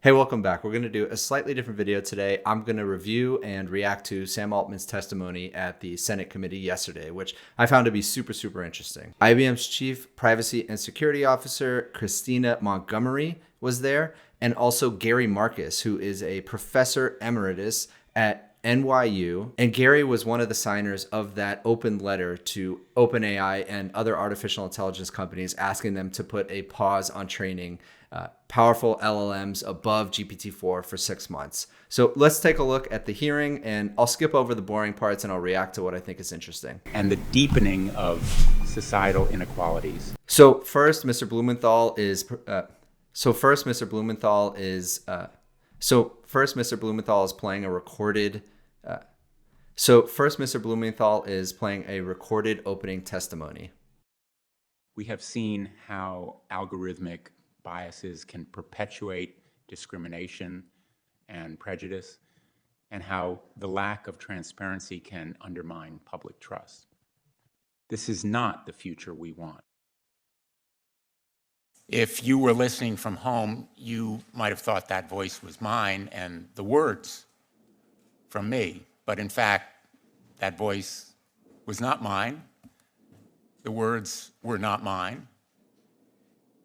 Hey, welcome back. We're going to do a slightly different video today. I'm going to review and react to Sam Altman's testimony at the Senate committee yesterday, which I found to be super interesting. IBM's Chief Privacy and Security Officer, Christina Montgomery, was there, and also Gary Marcus, who is a professor emeritus at NYU. And Gary was one of the signers of that open letter to OpenAI and other artificial intelligence companies asking them to put a pause on training powerful LLMs above GPT-4 for 6 months. So let's take a look at the hearing, and I'll skip over the boring parts and I'll react to what I think is interesting. And the deepening of societal inequalities. So first, Mr. Blumenthal is playing a recorded. Mr. Blumenthal is playing a recorded opening testimony. We have seen how algorithmic biases can perpetuate discrimination and prejudice, and how the lack of transparency can undermine public trust. This is not the future we want. If you were listening from home, you might have thought that voice was mine and the words from me. But in fact, that voice was not mine. The words were not mine.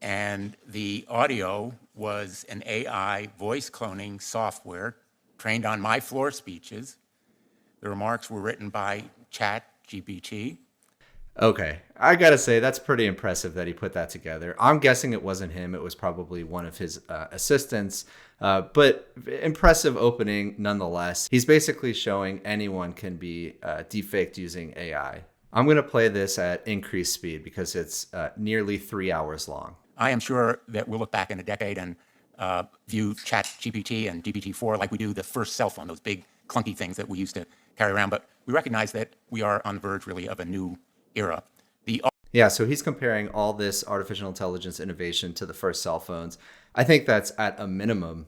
And the audio was an AI voice cloning software trained on my floor speeches. The remarks were written by ChatGPT. Okay, I gotta say, that's pretty impressive that he put that together. I'm guessing it wasn't him. It was probably one of his assistants, but impressive opening nonetheless. He's basically showing anyone can be deepfaked using AI. I'm gonna play this at increased speed because it's nearly 3 hours long. I am sure that we'll look back in a decade and view ChatGPT and GPT-4 like we do the first cell phone, those big clunky things that we used to carry around. But we recognize that we are on the verge really of a new era. Yeah, so he's comparing all this artificial intelligence innovation to the first cell phones. I think that's at a minimum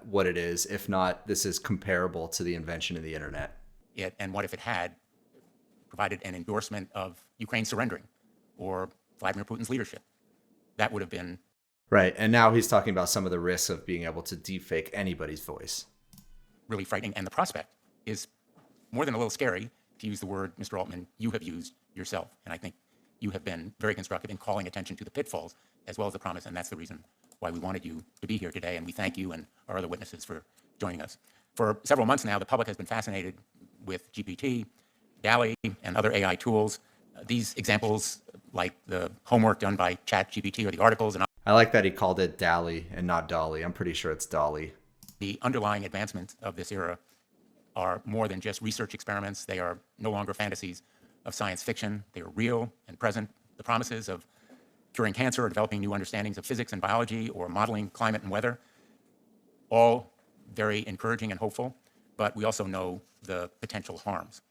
what it is. If not, this is comparable to the invention of the internet. And what if it had provided an endorsement of Ukraine surrendering or Vladimir Putin's leadership? That would have been... Right, and now he's talking about some of the risks of being able to deepfake anybody's voice. Really frightening, and the prospect is more than a little scary, to use the word, Mr. Altman, you have used yourself. And I think you have been very constructive in calling attention to the pitfalls as well as the promise, and that's the reason why we wanted you to be here today, and we thank you and our other witnesses for joining us. For several months now, the public has been fascinated with GPT, DALL-E, and other AI tools. These examples, like the homework done by ChatGPT or the articles, and I like that he called it DALL-E and not Dolly. I'm pretty sure it's Dolly. The underlying advancements of this era are more than just research experiments. They are no longer fantasies of science fiction. They are real and present. The promises of curing cancer or developing new understandings of physics and biology or modeling climate and weather, all very encouraging and hopeful, but we also know the potential harms.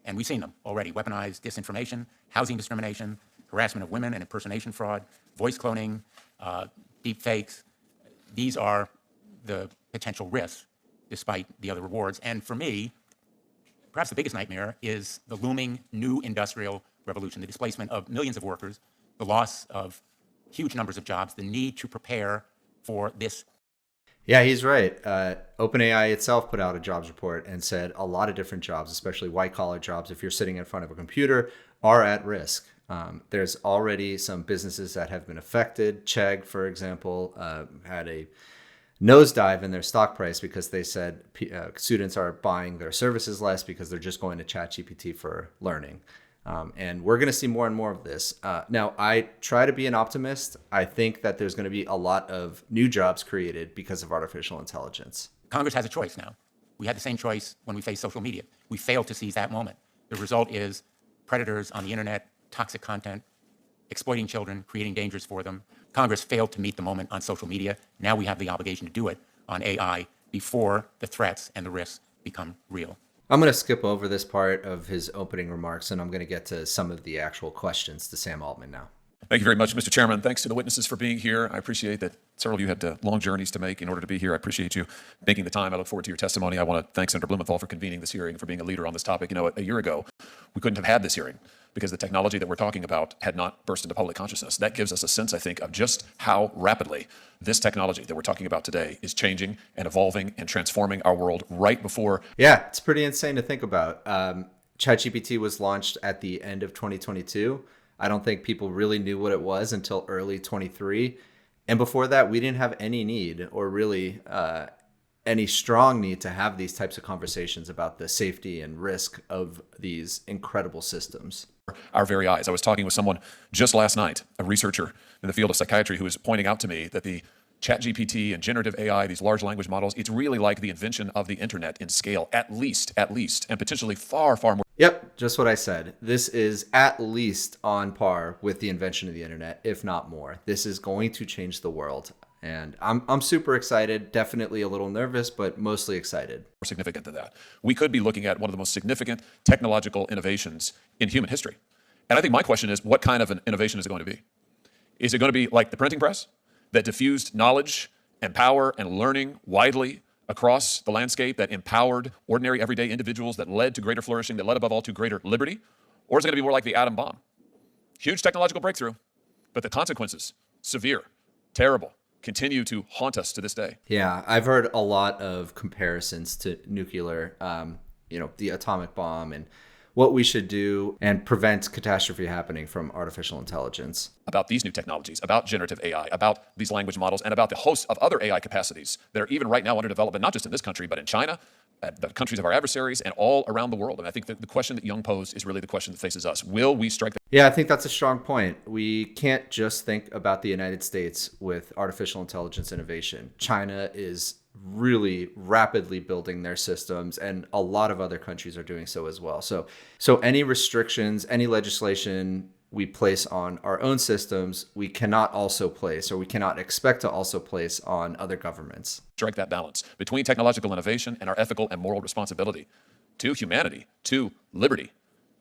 And we've seen them already: weaponized disinformation, housing discrimination, harassment of women and impersonation fraud, voice cloning, deep fakes. These are the potential risks, despite the other rewards. And for me, perhaps the biggest nightmare is the looming new industrial revolution, the displacement of millions of workers, the loss of huge numbers of jobs, the need to prepare for this. Yeah, he's right. OpenAI itself put out a jobs report and said a lot of different jobs, especially white-collar jobs, if you're sitting in front of a computer, are at risk. There's already some businesses that have been affected. Chegg, for example, had a nosedive in their stock price because they said students are buying their services less because they're just going to ChatGPT for learning. And we're going to see more and more of this. Now, I try to be an optimist. I think that there's going to be a lot of new jobs created because of artificial intelligence. Congress has a choice now. We had the same choice when we faced social media. We failed to seize that moment. The result is predators on the internet, toxic content, exploiting children, creating dangers for them. Congress failed to meet the moment on social media. Now we have the obligation to do it on AI before the threats and the risks become real. I'm going to skip over this part of his opening remarks, and I'm going to get to some of the actual questions to Sam Altman now. Thank you very much, Mr. Chairman. Thanks to the witnesses for being here. I appreciate that several of you had long journeys to make in order to be here. I appreciate you making the time. I look forward to your testimony. I want to thank Senator Blumenthal for convening this hearing, for being a leader on this topic. You know, a year ago, we couldn't have had this hearing. because the technology that we're talking about had not burst into public consciousness. That gives us a sense, I think, of just how rapidly this technology that we're talking about today is changing and evolving and transforming our world right before. Yeah, it's pretty insane to think about. ChatGPT was launched at the end of 2022. I don't think people really knew what it was until early 23. And before that, we didn't have any need or really any strong need to have these types of conversations about the safety and risk of these incredible systems. Our very eyes. I was talking with someone just last night, a researcher in the field of psychiatry, who was pointing out to me that the ChatGPT and generative AI, these large language models, it's really like the invention of the internet in scale, at least, and potentially far, far more. Yep, just what I said. This is at least on par with the invention of the internet, if not more. This is going to change the world. And I'm super excited, definitely a little nervous, but mostly excited. More significant than that. We could be looking at one of the most significant technological innovations in human history. And I think my question is, what kind of an innovation is it going to be? Is it going to be like the printing press that diffused knowledge and power and learning widely across the landscape, that empowered ordinary everyday individuals, that led to greater flourishing, that led above all to greater liberty? Or is it going to be more like the atom bomb? Huge technological breakthrough, but the consequences, severe, terrible, continue to haunt us to this day. Yeah, I've heard a lot of comparisons to nuclear, the atomic bomb and what we should do and prevent catastrophe happening from artificial intelligence. About these new technologies, about generative AI, about these language models, and about the host of other AI capacities that are even right now under development, not just in this country, but in China, the countries of our adversaries, and all around the world. And I think that the question that Young posed is really the question that faces us. Will we strike? Yeah, I think that's a strong point. We can't just think about the United States with artificial intelligence innovation. China is really rapidly building their systems, and a lot of other countries are doing so as well. So any restrictions, any legislation we place on our own systems, we cannot also place, or we cannot expect to also place on other governments. Strike that balance between technological innovation and our ethical and moral responsibility to humanity, to liberty,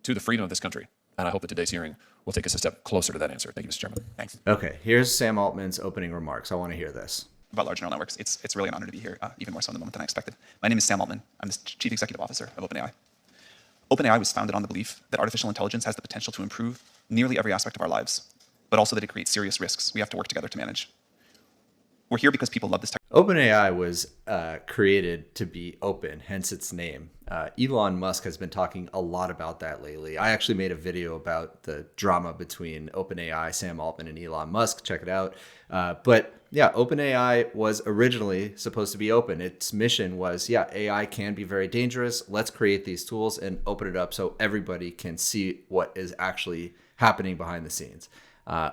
to the freedom of this country. And I hope that today's hearing will take us a step closer to that answer. Thank you, Mr. Chairman. Thanks. Okay, here's Sam Altman's opening remarks. I want to hear this. About large neural networks. It's really an honor to be here, even more so in the moment than I expected. My name is Sam Altman. I'm the Chief Executive Officer of OpenAI. OpenAI was founded on the belief that artificial intelligence has the potential to improve nearly every aspect of our lives, but also that it creates serious risks we have to work together to manage. We're here because people love this technology. OpenAI was created to be open, hence its name. Elon Musk has been talking a lot about that lately. I actually made a video about the drama between OpenAI, Sam Altman, and Elon Musk. Check it out. But yeah, OpenAI was originally supposed to be open. Its mission was, AI can be very dangerous. Let's create these tools and open it up so everybody can see what is actually happening behind the scenes.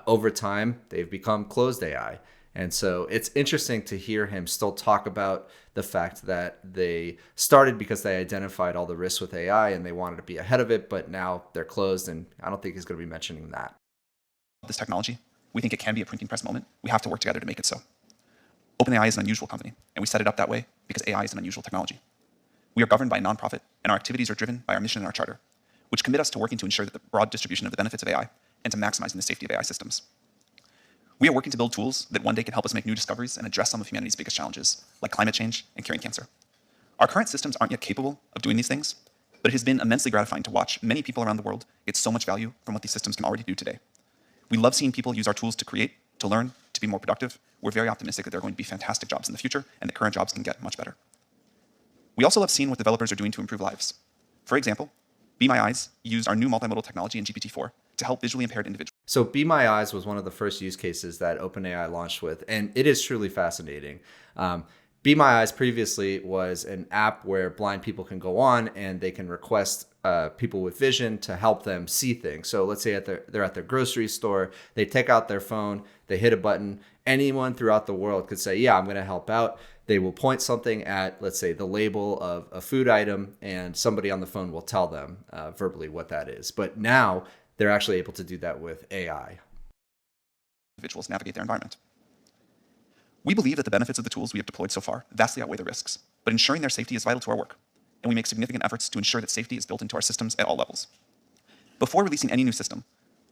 Over time, they've become closed AI. And so it's interesting to hear him still talk about the fact that they started because they identified all the risks with AI and they wanted to be ahead of it, but now they're closed, and I don't think he's going to be mentioning that. This technology, we think it can be a printing press moment. We have to work together to make it so. OpenAI is an unusual company, and we set it up that way because AI is an unusual technology. We are governed by a nonprofit, and our activities are driven by our mission and our charter, which commit us to working to ensure that the broad distribution of the benefits of AI and to maximizing the safety of AI systems. We are working to build tools that one day can help us make new discoveries and address some of humanity's biggest challenges, like climate change and curing cancer. Our current systems aren't yet capable of doing these things, but it has been immensely gratifying to watch many people around the world get so much value from what these systems can already do today. We love seeing people use our tools to create, to learn, to be more productive. We're very optimistic that there are going to be fantastic jobs in the future, and that current jobs can get much better. We also love seeing what developers are doing to improve lives. For example, Be My Eyes used our new multimodal technology in GPT-4 to help visually impaired individuals. So Be My Eyes was one of the first use cases that OpenAI launched with, and it is truly fascinating. Be My Eyes previously was an app where blind people can go on and they can request people with vision to help them see things. So let's say they're at their grocery store, they take out their phone, they hit a button. Anyone throughout the world could say, yeah, I'm going to help out. They will point something at, let's say, the label of a food item, and somebody on the phone will tell them verbally what that is. But now they're actually able to do that with AI. Individuals navigate their environment. We believe that the benefits of the tools we have deployed so far vastly outweigh the risks, but ensuring their safety is vital to our work, and we make significant efforts to ensure that safety is built into our systems at all levels. Before releasing any new system,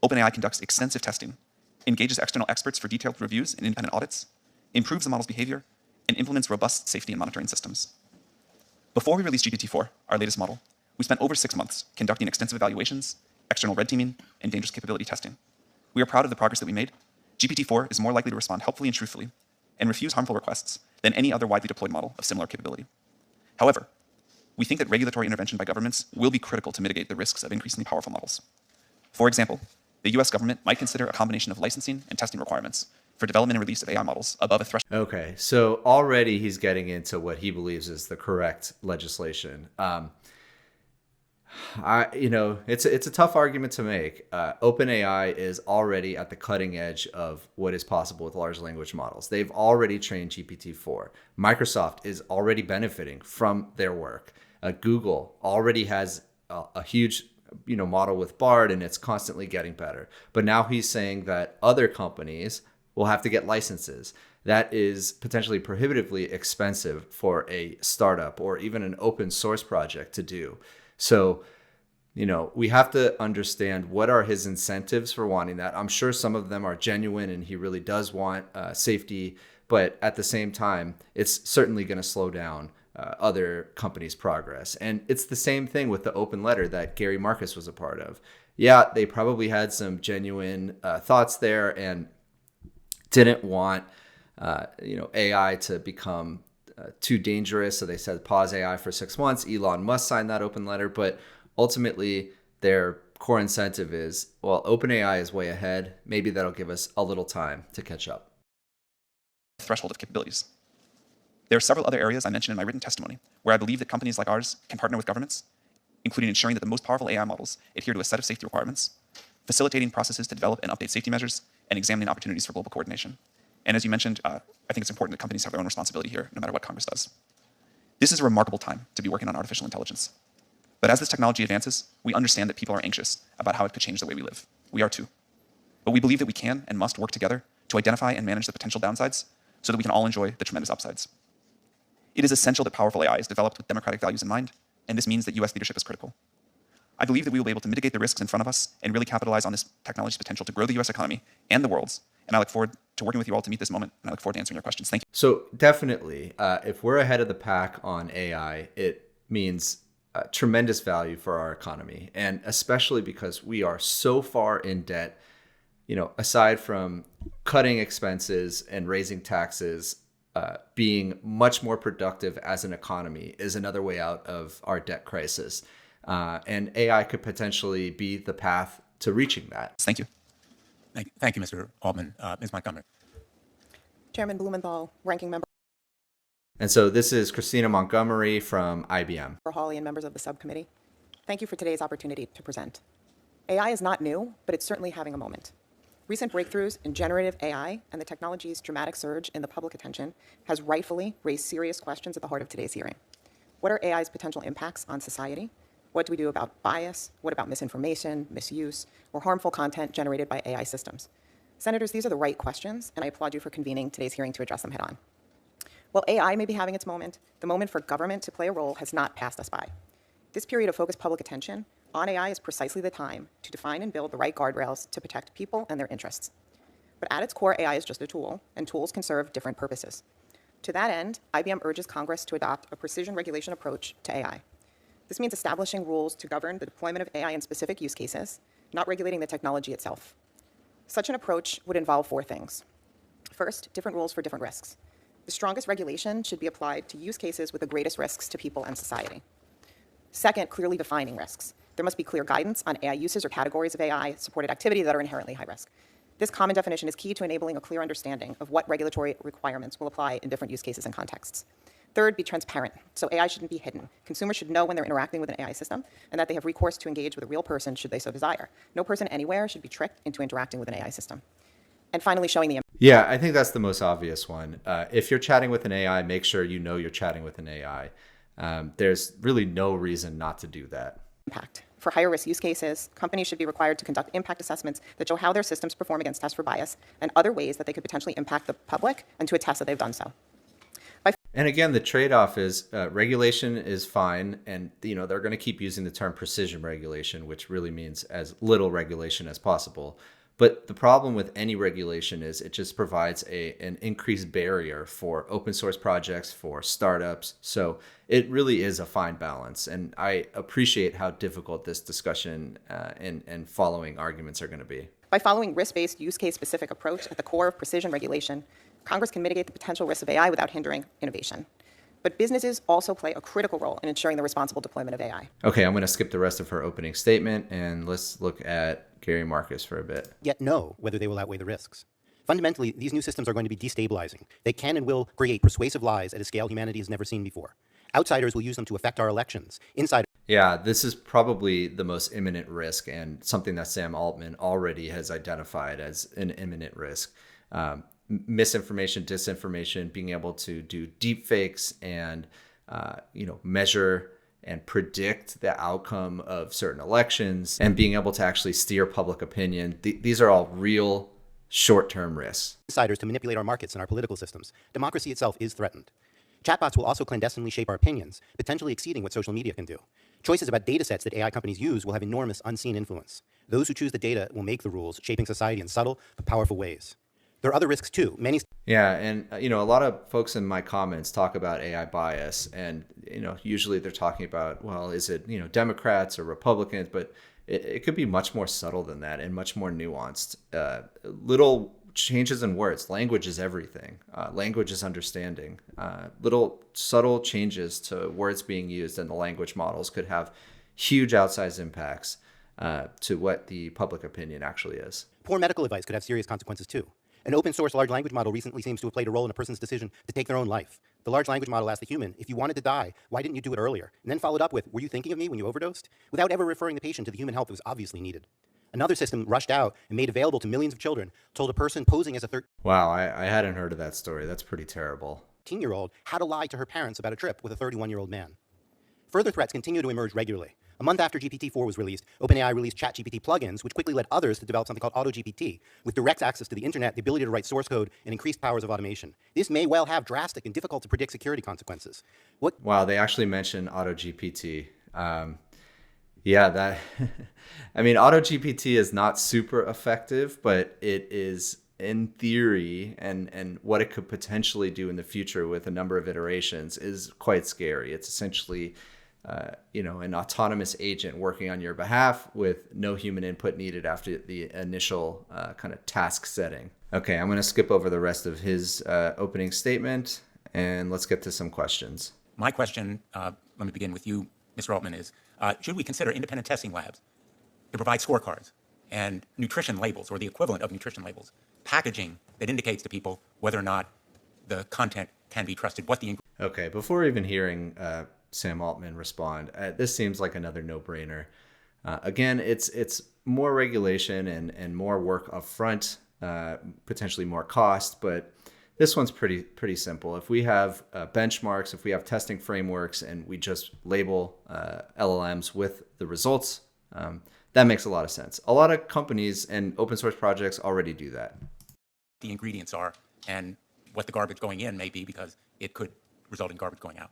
OpenAI conducts extensive testing, engages external experts for detailed reviews and independent audits, improves the model's behavior, and implements robust safety and monitoring systems. Before we released GPT-4, our latest model, we spent over 6 months conducting extensive evaluations, external red teaming, and dangerous capability testing. We are proud of the progress that we made. GPT-4 is more likely to respond helpfully and truthfully and refuse harmful requests than any other widely deployed model of similar capability. However, we think that regulatory intervention by governments will be critical to mitigate the risks of increasingly powerful models. For example, the US government might consider a combination of licensing and testing requirements for development and release of AI models above a threshold. Okay, so already he's getting into what he believes is the correct legislation. It's a tough argument to make. OpenAI is already at the cutting edge of what is possible with large language models. They've already trained GPT-4. Microsoft is already benefiting from their work. Google already has a huge model with Bard, and it's constantly getting better. But now he's saying that other companies will have to get licenses. That is potentially prohibitively expensive for a startup or even an open source project to do. So, we have to understand what are his incentives for wanting that. I'm sure some of them are genuine and he really does want safety, but at the same time, it's certainly going to slow down other companies' progress. And it's the same thing with the open letter that Gary Marcus was a part of. Yeah, they probably had some genuine thoughts there and didn't want AI to become too dangerous. So they said pause AI for 6 months. Elon Musk signed that open letter, but ultimately their core incentive is, well, OpenAI is way ahead. Maybe that'll give us a little time to catch up. Threshold of capabilities. There are several other areas I mentioned in my written testimony where I believe that companies like ours can partner with governments, including ensuring that the most powerful AI models adhere to a set of safety requirements, facilitating processes to develop and update safety measures, and examining opportunities for global coordination. And as you mentioned, I think it's important that companies have their own responsibility here, no matter what Congress does. This is a remarkable time to be working on artificial intelligence. But as this technology advances, we understand that people are anxious about how it could change the way we live. We are too. But we believe that we can and must work together to identify and manage the potential downsides so that we can all enjoy the tremendous upsides. It is essential that powerful AI is developed with democratic values in mind, and this means that US leadership is critical. I believe that we will be able to mitigate the risks in front of us and really capitalize on this technology's potential to grow the US economy and the world's. And I look forward to working with you all to meet this moment, and I look forward to answering your questions. Thank you. So definitely, if we're ahead of the pack on AI, it means tremendous value for our economy, and especially because we are so far in debt. Aside from cutting expenses and raising taxes, being much more productive as an economy is another way out of our debt crisis. And AI could potentially be the path to reaching that. Thank you. Thank you, Mr. Altman. Ms. Montgomery. Chairman Blumenthal, Ranking Member And so this is Christina Montgomery from IBM. Hawley and members of the subcommittee. Thank you for today's opportunity to present. AI is not new, but it's certainly having a moment. Recent breakthroughs in generative AI and the technology's dramatic surge in the public attention has rightfully raised serious questions at the heart of today's hearing. What are AI's potential impacts on society? What do we do about bias? What about misinformation, misuse, or harmful content generated by AI systems? Senators, these are the right questions, and I applaud you for convening today's hearing to address them head on. While AI may be having its moment, the moment for government to play a role has not passed us by. This period of focused public attention on AI is precisely the time to define and build the right guardrails to protect people and their interests. But at its core, AI is just a tool, and tools can serve different purposes. To that end, IBM urges Congress to adopt a precision regulation approach to AI. This means establishing rules to govern the deployment of AI in specific use cases, not regulating the technology itself. Such an approach would involve 4 things. First, different rules for different risks. The strongest regulation should be applied to use cases with the greatest risks to people and society. Second, clearly defining risks. There must be clear guidance on AI uses or categories of AI-supported activity that are inherently high risk. This common definition is key to enabling a clear understanding of what regulatory requirements will apply in different use cases and contexts. Third, be transparent. So AI shouldn't be hidden. Consumers should know when they're interacting with an AI system and that they have recourse to engage with a real person should they so desire. No person anywhere should be tricked into interacting with an AI system. And finally, showing the Yeah, I think that's the most obvious one. If you're chatting with an AI, make sure you know you're chatting with an AI. There's really no reason not to do that. impact. For higher risk use cases, companies should be required to conduct impact assessments that show how their systems perform against tests for bias and other ways that they could potentially impact the public, and to attest that they've done so. And again, the trade-off is regulation is fine, and they're going to keep using the term precision regulation, which really means as little regulation as possible. But the problem with any regulation is it just provides an increased barrier for open source projects, for startups. So it really is a fine balance. And I appreciate how difficult this discussion and following arguments are going to be. By following risk-based, use case-specific approach at the core of precision regulation, Congress can mitigate the potential risks of AI without hindering innovation. But businesses also play a critical role in ensuring the responsible deployment of AI. Okay, I'm going to skip the rest of her opening statement and let's look at Gary Marcus for a bit. Yet know whether they will outweigh the risks. Fundamentally, these new systems are going to be destabilizing. They can and will create persuasive lies at a scale humanity has never seen before. Outsiders will use them to affect our elections. Insiders. Yeah, this is probably the most imminent risk and something that Sam Altman already has identified as an imminent risk. Misinformation, disinformation, being able to do deep fakes and measure and predict the outcome of certain elections and being able to actually steer public opinion. These are all real short-term risks. Insiders to manipulate our markets and our political systems. Democracy itself is threatened. Chatbots will also clandestinely shape our opinions, potentially exceeding what social media can do. Choices about data sets that AI companies use will have enormous unseen influence. Those who choose the data will make the rules, shaping society in subtle but powerful ways. There are other risks too. Yeah, and a lot of folks in my comments talk about AI bias, and usually they're talking about, well, is it Democrats or Republicans, but it could be much more subtle than that and much more nuanced. Little changes in words. Language is everything. Language is understanding. Little subtle changes to words being used in the language models could have huge outsized impacts to what the public opinion actually is. Poor medical advice could have serious consequences too. An open source large language model recently seems to have played a role in a person's decision to take their own life. The large language model asked the human, if you wanted to die, why didn't you do it earlier? And then followed up with, were you thinking of me when you overdosed? Without ever referring the patient to the human help that was obviously needed. Another system rushed out and made available to millions of children told a person posing as a 13-year-old. Wow, I hadn't heard of that story. That's pretty terrible. How to lie to her parents about a trip with a 31-year-old man. Further threats continue to emerge regularly. A month after GPT-4 was released, OpenAI released ChatGPT plugins, which quickly led others to develop something called AutoGPT, with direct access to the internet, the ability to write source code, and increased powers of automation. This may well have drastic and difficult to predict security consequences. Wow, they actually mentioned AutoGPT. That AutoGPT is not super effective, but it is in theory and what it could potentially do in the future with a number of iterations is quite scary. It's essentially an autonomous agent working on your behalf with no human input needed after the initial kind of task setting. Okay, I'm going to skip over the rest of his opening statement and let's get to some questions. My question, let me begin with you, Mr. Altman, is should we consider independent testing labs to provide scorecards and nutrition labels or the equivalent of nutrition labels, packaging that indicates to people whether or not the content can be trusted, Okay, before even hearing Sam Altman respond, this seems like another no-brainer. Again, it's more regulation and more work up front, potentially more cost, but this one's pretty simple. If we have benchmarks, if we have testing frameworks, and we just label LLMs with the results, that makes a lot of sense. A lot of companies and open source projects already do that. The ingredients are and what the garbage going in may be, because it could result in garbage going out.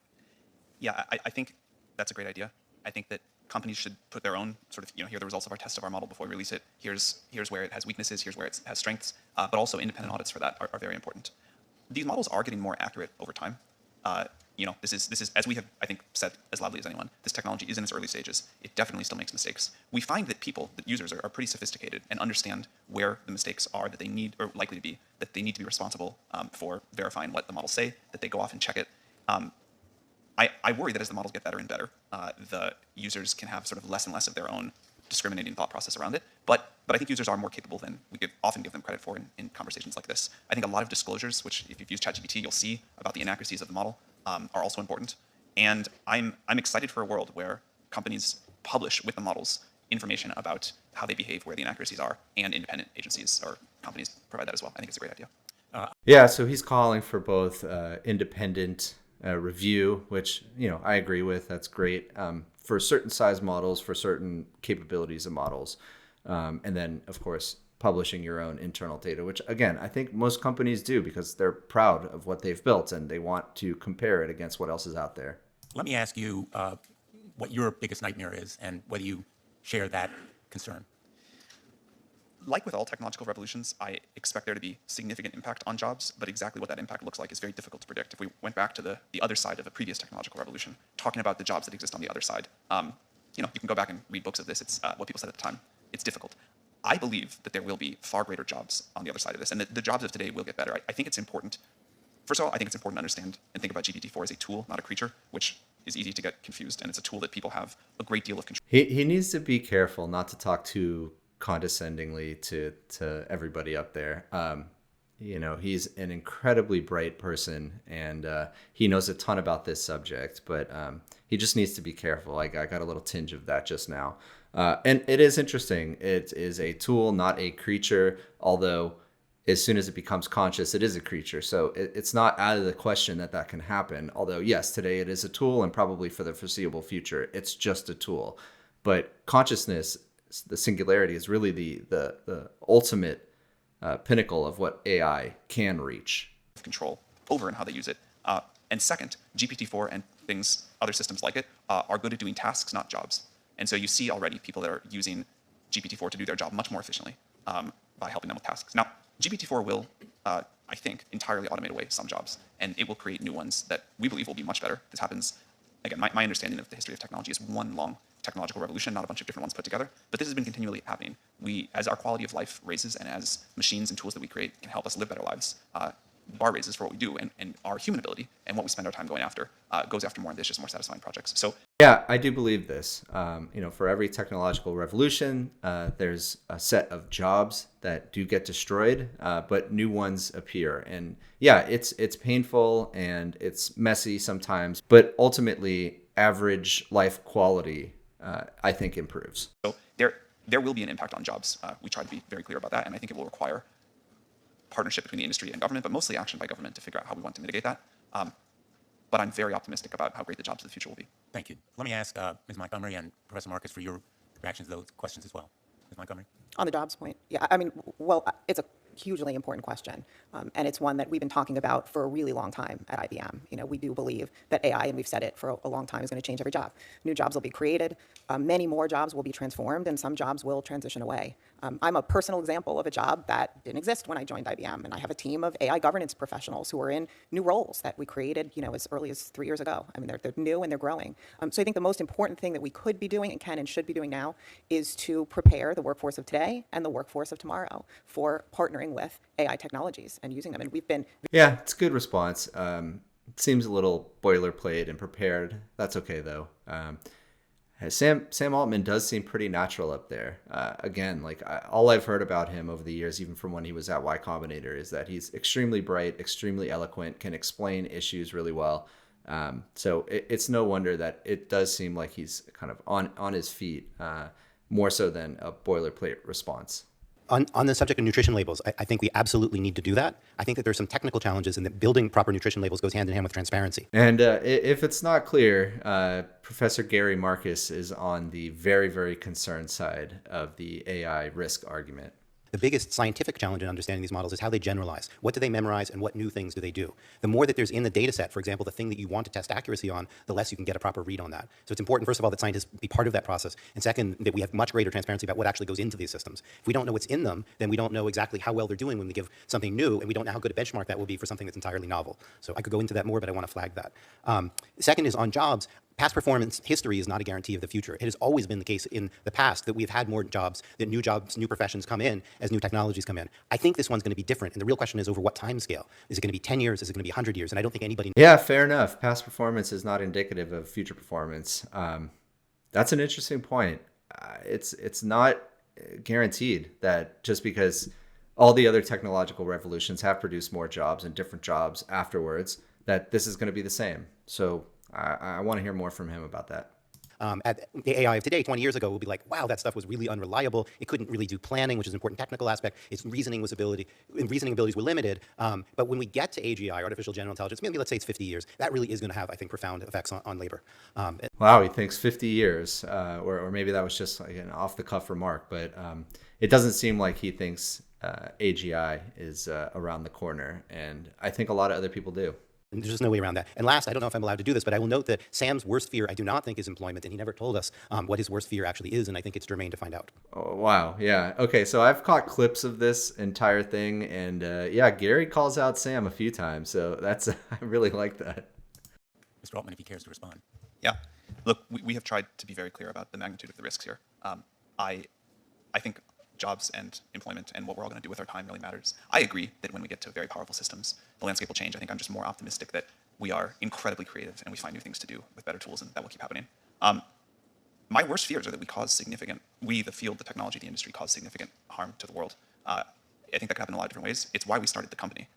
Yeah, I think that's a great idea. I think that companies should put their own sort of, here are the results of our test of our model before we release it. Here's where it has weaknesses, here's where it has strengths, but also independent audits for that are very important. These models are getting more accurate over time. This is, as we have, I think, said as loudly as anyone, this technology is in its early stages. It definitely still makes mistakes. We find that users are pretty sophisticated and understand where the mistakes are that they need, or likely to be, that they need to be responsible for verifying what the models say, that they go off and check it. I worry that as the models get better and better, the users can have sort of less and less of their own discriminating thought process around it. But I think users are more capable than we often give them credit for in conversations like this. I think a lot of disclosures, which if you've used ChatGPT, you'll see about the inaccuracies of the model, are also important. And I'm excited for a world where companies publish with the models information about how they behave, where the inaccuracies are, and independent agencies or companies provide that as well. I think it's a great idea. Yeah, so he's calling for both independent review, which I agree with. That's great for certain size models, for certain capabilities of models, and then of course publishing your own internal data, which again I think most companies do because they're proud of what they've built and they want to compare it against what else is out there. Let me ask you what your biggest nightmare is and whether you share that concern. Like with all technological revolutions, I expect there to be significant impact on jobs, but exactly what that impact looks like is very difficult to predict. If we went back to the other side of a previous technological revolution, talking about the jobs that exist on the other side, you can go back and read books of this. It's what people said at the time. It's difficult. I believe that there will be far greater jobs on the other side of this, and the jobs of today will get better. I think it's important. First of all, I think it's important to understand and think about GPT-4 as a tool, not a creature, which is easy to get confused, and it's a tool that people have a great deal of control. He needs to be careful not to talk too condescendingly to everybody up there. He's an incredibly bright person, and he knows a ton about this subject, but he just needs to be careful. I got a little tinge of that just now. And it is interesting. It is a tool, not a creature, although as soon as it becomes conscious, it is a creature. So it's not out of the question that can happen. Although, yes, today it is a tool, and probably for the foreseeable future, it's just a tool. But consciousness, the singularity, is really the ultimate pinnacle of what AI can reach. Control over and how they use it. And second, GPT-4 and other systems like it, are good at doing tasks, not jobs. And so you see already people that are using GPT-4 to do their job much more efficiently by helping them with tasks. Now, GPT-4 will, I think, entirely automate away some jobs, and it will create new ones that we believe will be much better. This happens, again, my understanding of the history of technology is one long technological revolution, not a bunch of different ones put together, but this has been continually happening. As our quality of life raises, and as machines and tools that we create can help us live better lives, the bar raises for what we do, and our human ability and what we spend our time going after goes after more ambitious, more satisfying projects. So yeah, I do believe this. For every technological revolution, there's a set of jobs that do get destroyed, but new ones appear. And yeah, it's painful and it's messy sometimes, but ultimately, average life quality, I think, improves. So there will be an impact on jobs. We try to be very clear about that, and I think it will require partnership between the industry and government, but mostly action by government to figure out how we want to mitigate that. But I'm very optimistic about how great the jobs of the future will be. Thank you. Let me ask Ms. Montgomery and Professor Marcus for your reactions to those questions as well. Ms. Montgomery? On the jobs point, yeah, it's a hugely important question, and it's one that we've been talking about for a really long time at IBM. We do believe that AI, and we've said it for a long time, is going to change every job. New jobs will be created, many more jobs will be transformed, and some jobs will transition away. I'm a personal example of a job that didn't exist when I joined IBM, and I have a team of AI governance professionals who are in new roles that we created, as early as 3 years ago. I mean, they're new and they're growing. So I think the most important thing that we could be doing and can and should be doing now is to prepare the workforce of today and the workforce of tomorrow for partnering with AI technologies and using them. And we've been... Yeah, it's a good response. It seems a little boilerplate and prepared. That's okay, though. Sam Altman does seem pretty natural up there. Again, all I've heard about him over the years, even from when he was at Y Combinator, is that he's extremely bright, extremely eloquent, can explain issues really well. So it's no wonder that it does seem like he's kind of on his feet, more so than a boilerplate response. On the subject of nutrition labels, I think we absolutely need to do that. I think that there's some technical challenges and that building proper nutrition labels goes hand in hand with transparency. And if it's not clear, Professor Gary Marcus is on the very, very concerned side of the AI risk argument. The biggest scientific challenge in understanding these models is how they generalize. What do they memorize and what new things do they do? The more that there's in the data set, for example, the thing that you want to test accuracy on, the less you can get a proper read on that. So it's important, first of all, that scientists be part of that process. And second, that we have much greater transparency about what actually goes into these systems. If we don't know what's in them, then we don't know exactly how well they're doing when we give something new, and we don't know how good a benchmark that will be for something that's entirely novel. So I could go into that more, but I want to flag that. Second is on jobs. Past performance history is not a guarantee of the future. It has always been the case in the past that we've had more jobs, that new jobs, new professions come in as new technologies come in. I think this one's going to be different. And the real question is over what time scale? Is it going to be 10 years? Is it going to be 100 years? And I don't think anybody... Yeah, fair enough. Past performance is not indicative of future performance. That's an interesting point. It's not guaranteed that just because all the other technological revolutions have produced more jobs and different jobs afterwards, that this is going to be the same. So I want to hear more from him about that. At the AI of today, 20 years ago, we'll be like, wow, that stuff was really unreliable. It couldn't really do planning, which is an important technical aspect. Its reasoning abilities were limited. But when we get to AGI, artificial general intelligence, maybe let's say it's 50 years, that really is going to have, I think, profound effects on labor. Wow, he thinks 50 years, or maybe that was just like an off-the-cuff remark, but it doesn't seem like he thinks AGI is around the corner, and I think a lot of other people do. And there's just no way around that. And last, I don't know if I'm allowed to do this, but I will note that Sam's worst fear, I do not think, is employment, and he never told us what his worst fear actually is, and I think it's germane to find out. Oh, wow. Yeah. Okay. So I've caught clips of this entire thing, and yeah, Gary calls out Sam a few times. So that's I really like that. Mr. Altman, if he cares to respond. Yeah. Look, we have tried to be very clear about the magnitude of the risks here. I think jobs and employment and what we're all going to do with our time really matters. I agree that when we get to very powerful systems, the landscape will change. I think I'm just more optimistic that we are incredibly creative and we find new things to do with better tools, and that will keep happening. My worst fears are that we, the field, the technology, the industry, cause significant harm to the world. I think that could happen in a lot of different ways. It's why we started the company.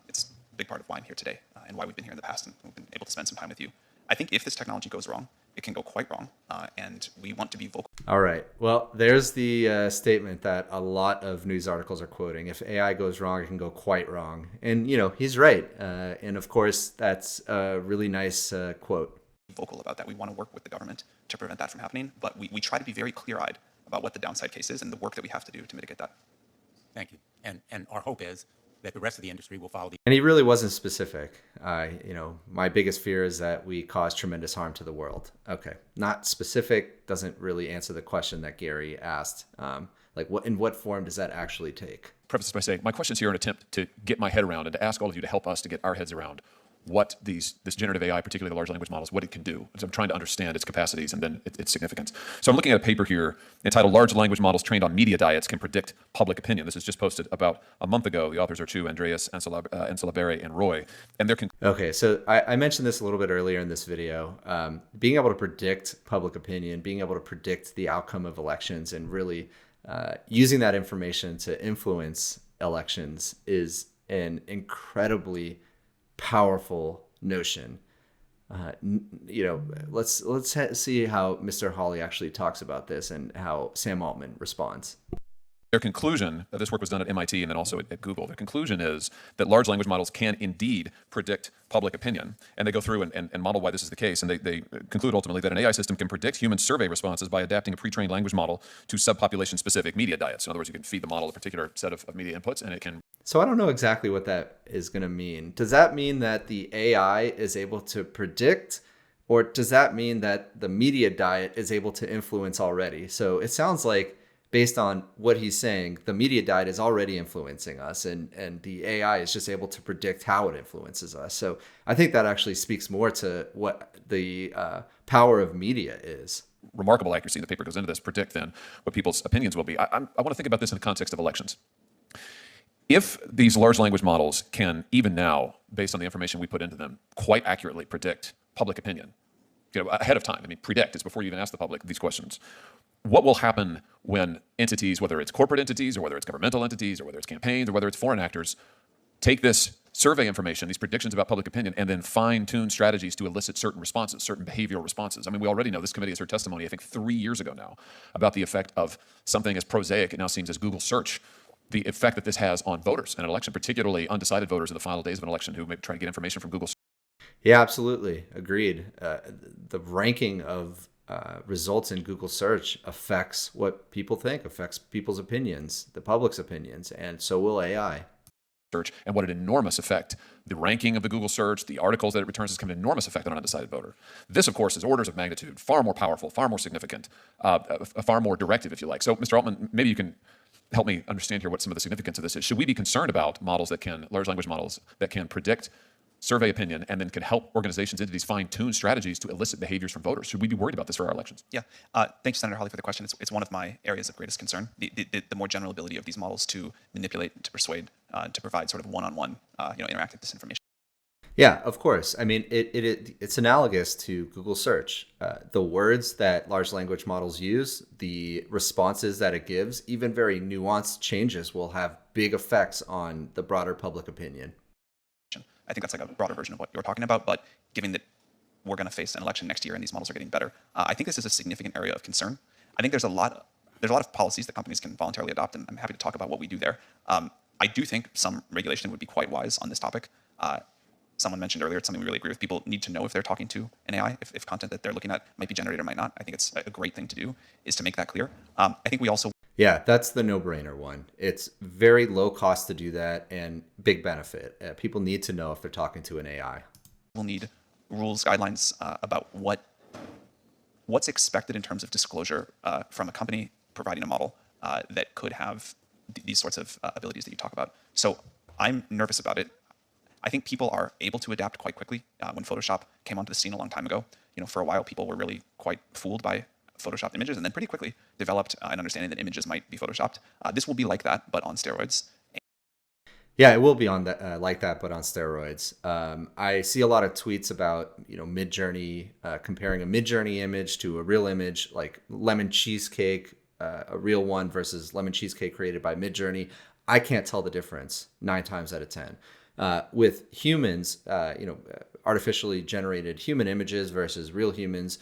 It's a big part of why I'm here today and why we've been here in the past and we've been able to spend some time with you. I think if this technology goes wrong, it can go quite wrong, and we want to be vocal. All right. Well, there's the statement that a lot of news articles are quoting. If AI goes wrong, it can go quite wrong. And, he's right. And of course, that's a really nice quote. Vocal about that. We want to work with the government to prevent that from happening, but we try to be very clear-eyed about what the downside case is and the work that we have to do to mitigate that. Thank you. And our hope is that the rest of the industry will follow the. And he really wasn't specific. My biggest fear is that we cause tremendous harm to the world. Okay. Not specific doesn't really answer the question that Gary asked. In what form does that actually take? Preface by saying, my question's here an attempt to get my head around and to ask all of you to help us to get our heads around what this generative AI, particularly the large language models, what it can do. So I'm trying to understand its capacities and then its significance. So I'm looking at a paper here entitled Large Language Models Trained on Media Diets Can Predict Public Opinion. This is just posted about a month ago. The authors are Chu, Andreas, Anselabere, and Roy. And they're Okay, so I mentioned this a little bit earlier in this video. Being able to predict public opinion, being able to predict the outcome of elections, and really using that information to influence elections is an incredibly powerful notion. Let's see how Mr. Hawley actually talks about this and how Sam Altman responds. Their conclusion, this work was done at MIT and then also at Google, their conclusion is that large language models can indeed predict public opinion. And they go through and model why this is the case. And they conclude ultimately that an AI system can predict human survey responses by adapting a pre-trained language model to subpopulation-specific media diets. In other words, you can feed the model a particular set of media inputs and it can. So I don't know exactly what that is going to mean. Does that mean that the AI is able to predict, or does that mean that the media diet is able to influence already? So it sounds like, based on what he's saying, the media diet is already influencing us, and the AI is just able to predict how it influences us. So I think that actually speaks more to what the power of media is. Remarkable accuracy. The paper goes into this, predict then what people's opinions will be. I want to think about this in the context of elections. If these large language models can, even now, based on the information we put into them, quite accurately predict public opinion, ahead of time, predict is before you even ask the public these questions. What will happen when entities, whether it's corporate entities or whether it's governmental entities or whether it's campaigns or whether it's foreign actors, take this survey information, these predictions about public opinion, and then fine-tune strategies to elicit certain responses, certain behavioral responses? We already know, this committee has heard testimony, I think 3 years ago now, about the effect of something as prosaic, it now seems, as Google search, the effect that this has on voters in an election, particularly undecided voters in the final days of an election who may try to get information from Google. Yeah, absolutely. Agreed. The ranking of results in Google search affects what people think, affects people's opinions, the public's opinions, and so will AI. Search, and what an enormous effect the ranking of the Google search, the articles that it returns, has come an enormous effect on an undecided voter. This, of course, is orders of magnitude, far more powerful, far more significant, far more directive, if you like. So, Mr. Altman, maybe you can help me understand here what some of the significance of this is. Should we be concerned about large language models that can predict survey opinion and then can help organizations, entities fine-tune strategies to elicit behaviors from voters? Should we be worried about this for our elections? Yeah. Thanks, Senator Hawley, for the question. It's one of my areas of greatest concern, the more general ability of these models to manipulate, to persuade, to provide sort of one-on-one interactive disinformation. Yeah, of course. It's analogous to Google search. The words that large language models use, the responses that it gives, even very nuanced changes will have big effects on the broader public opinion. I think that's like a broader version of what you're talking about, but given that we're going to face an election next year and these models are getting better, I think this is a significant area of concern. I think there's a lot of policies that companies can voluntarily adopt, and I'm happy to talk about what we do there. I do think some regulation would be quite wise on this topic. Someone mentioned earlier, it's something we really agree with. People need to know if they're talking to an AI, if content that they're looking at might be generated or might not. I think it's a great thing to do, is to make that clear. I think we also... Yeah, that's the no-brainer one. It's very low cost to do that and big benefit. People need to know if they're talking to an AI. We'll need rules, guidelines about what's expected in terms of disclosure from a company providing a model that could have these sorts of abilities that you talk about. So I'm nervous about it. I think people are able to adapt quite quickly. When Photoshop came onto the scene a long time ago, for a while people were really quite fooled by Photoshopped images, and then pretty quickly developed an understanding that images might be Photoshopped. This will be like that, but on steroids. Yeah, it will be on that like that, but on steroids. I see a lot of tweets about Midjourney comparing a Midjourney image to a real image, like lemon cheesecake, a real one versus lemon cheesecake created by Midjourney. I can't tell the difference 9 times out of 10. With humans, artificially generated human images versus real humans.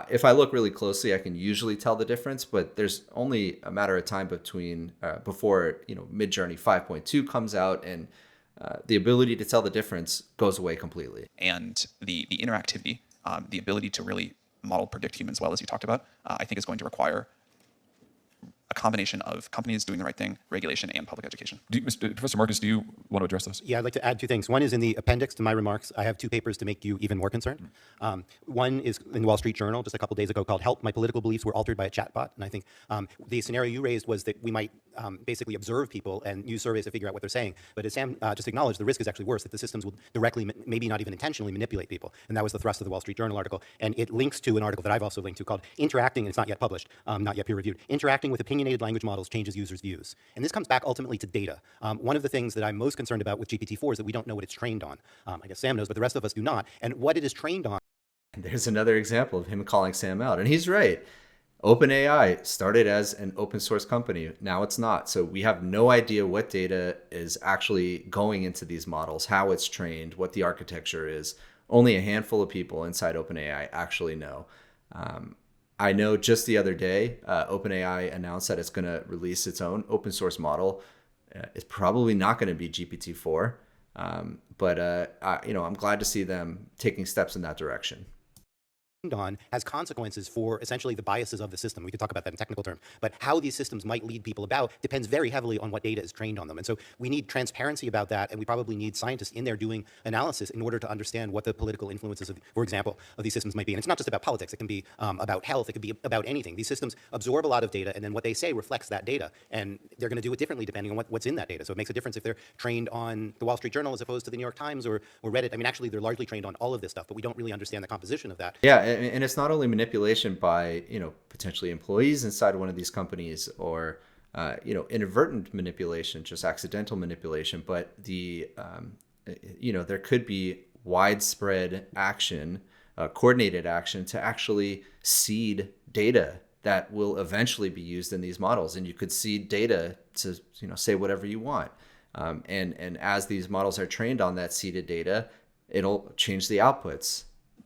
If I look really closely, I can usually tell the difference, but there's only a matter of time before Midjourney 5.2 comes out, and the ability to tell the difference goes away completely. And the interactivity, the ability to really model predict humans well, as you talked about, I think is going to require a combination of companies doing the right thing, regulation, and public education. Professor Marcus, do you want to address this? Yeah, I'd like to add 2 things. One is in the appendix to my remarks. I have 2 papers to make you even more concerned. One is in the Wall Street Journal just a couple days ago called "Help, My Political Beliefs Were Altered by a Chatbot." And I think the scenario you raised was that we might basically observe people and use surveys to figure out what they're saying. But as Sam just acknowledged, the risk is actually worse, that the systems will directly, maybe not even intentionally, manipulate people. And that was the thrust of the Wall Street Journal article. And it links to an article that I've also linked to called "Interacting," and it's not yet published, not yet peer-reviewed, "Interacting with Opinionated Language Models Changes Users' Views." And this comes back ultimately to data. One of the things that I'm most concerned about with GPT-4 is that we don't know what it's trained on. I guess Sam knows, but the rest of us do not. And what it is trained on. There's another example of him calling Sam out, and he's right. OpenAI started as an open source company. Now it's not. So we have no idea what data is actually going into these models, how it's trained, what the architecture is. Only a handful of people inside OpenAI actually know. I know just the other day, OpenAI announced that it's going to release its own open source model. It's probably not going to be GPT-4, but I'm glad to see them taking steps in that direction. On has consequences for essentially the biases of the system. We could talk about that in technical terms, but how these systems might lead people about depends very heavily on what data is trained on them. And so we need transparency about that, and we probably need scientists in there doing analysis in order to understand what the political influences, for example, of these systems might be. And it's not just about politics. It can be about health. It could be about anything. These systems absorb a lot of data, and then what they say reflects that data, and they're going to do it differently depending on what's in that data. So it makes a difference if they're trained on the Wall Street Journal as opposed to the New York Times or Reddit. I mean, actually, they're largely trained on all of this stuff, but we don't really understand the composition of that. Yeah, and it's not only manipulation by potentially employees inside one of these companies, or inadvertent manipulation, just accidental manipulation, but the there could be widespread action, coordinated action to actually seed data that will eventually be used in these models, and you could seed data to say whatever you want, and as these models are trained on that seeded data, it'll change the outputs.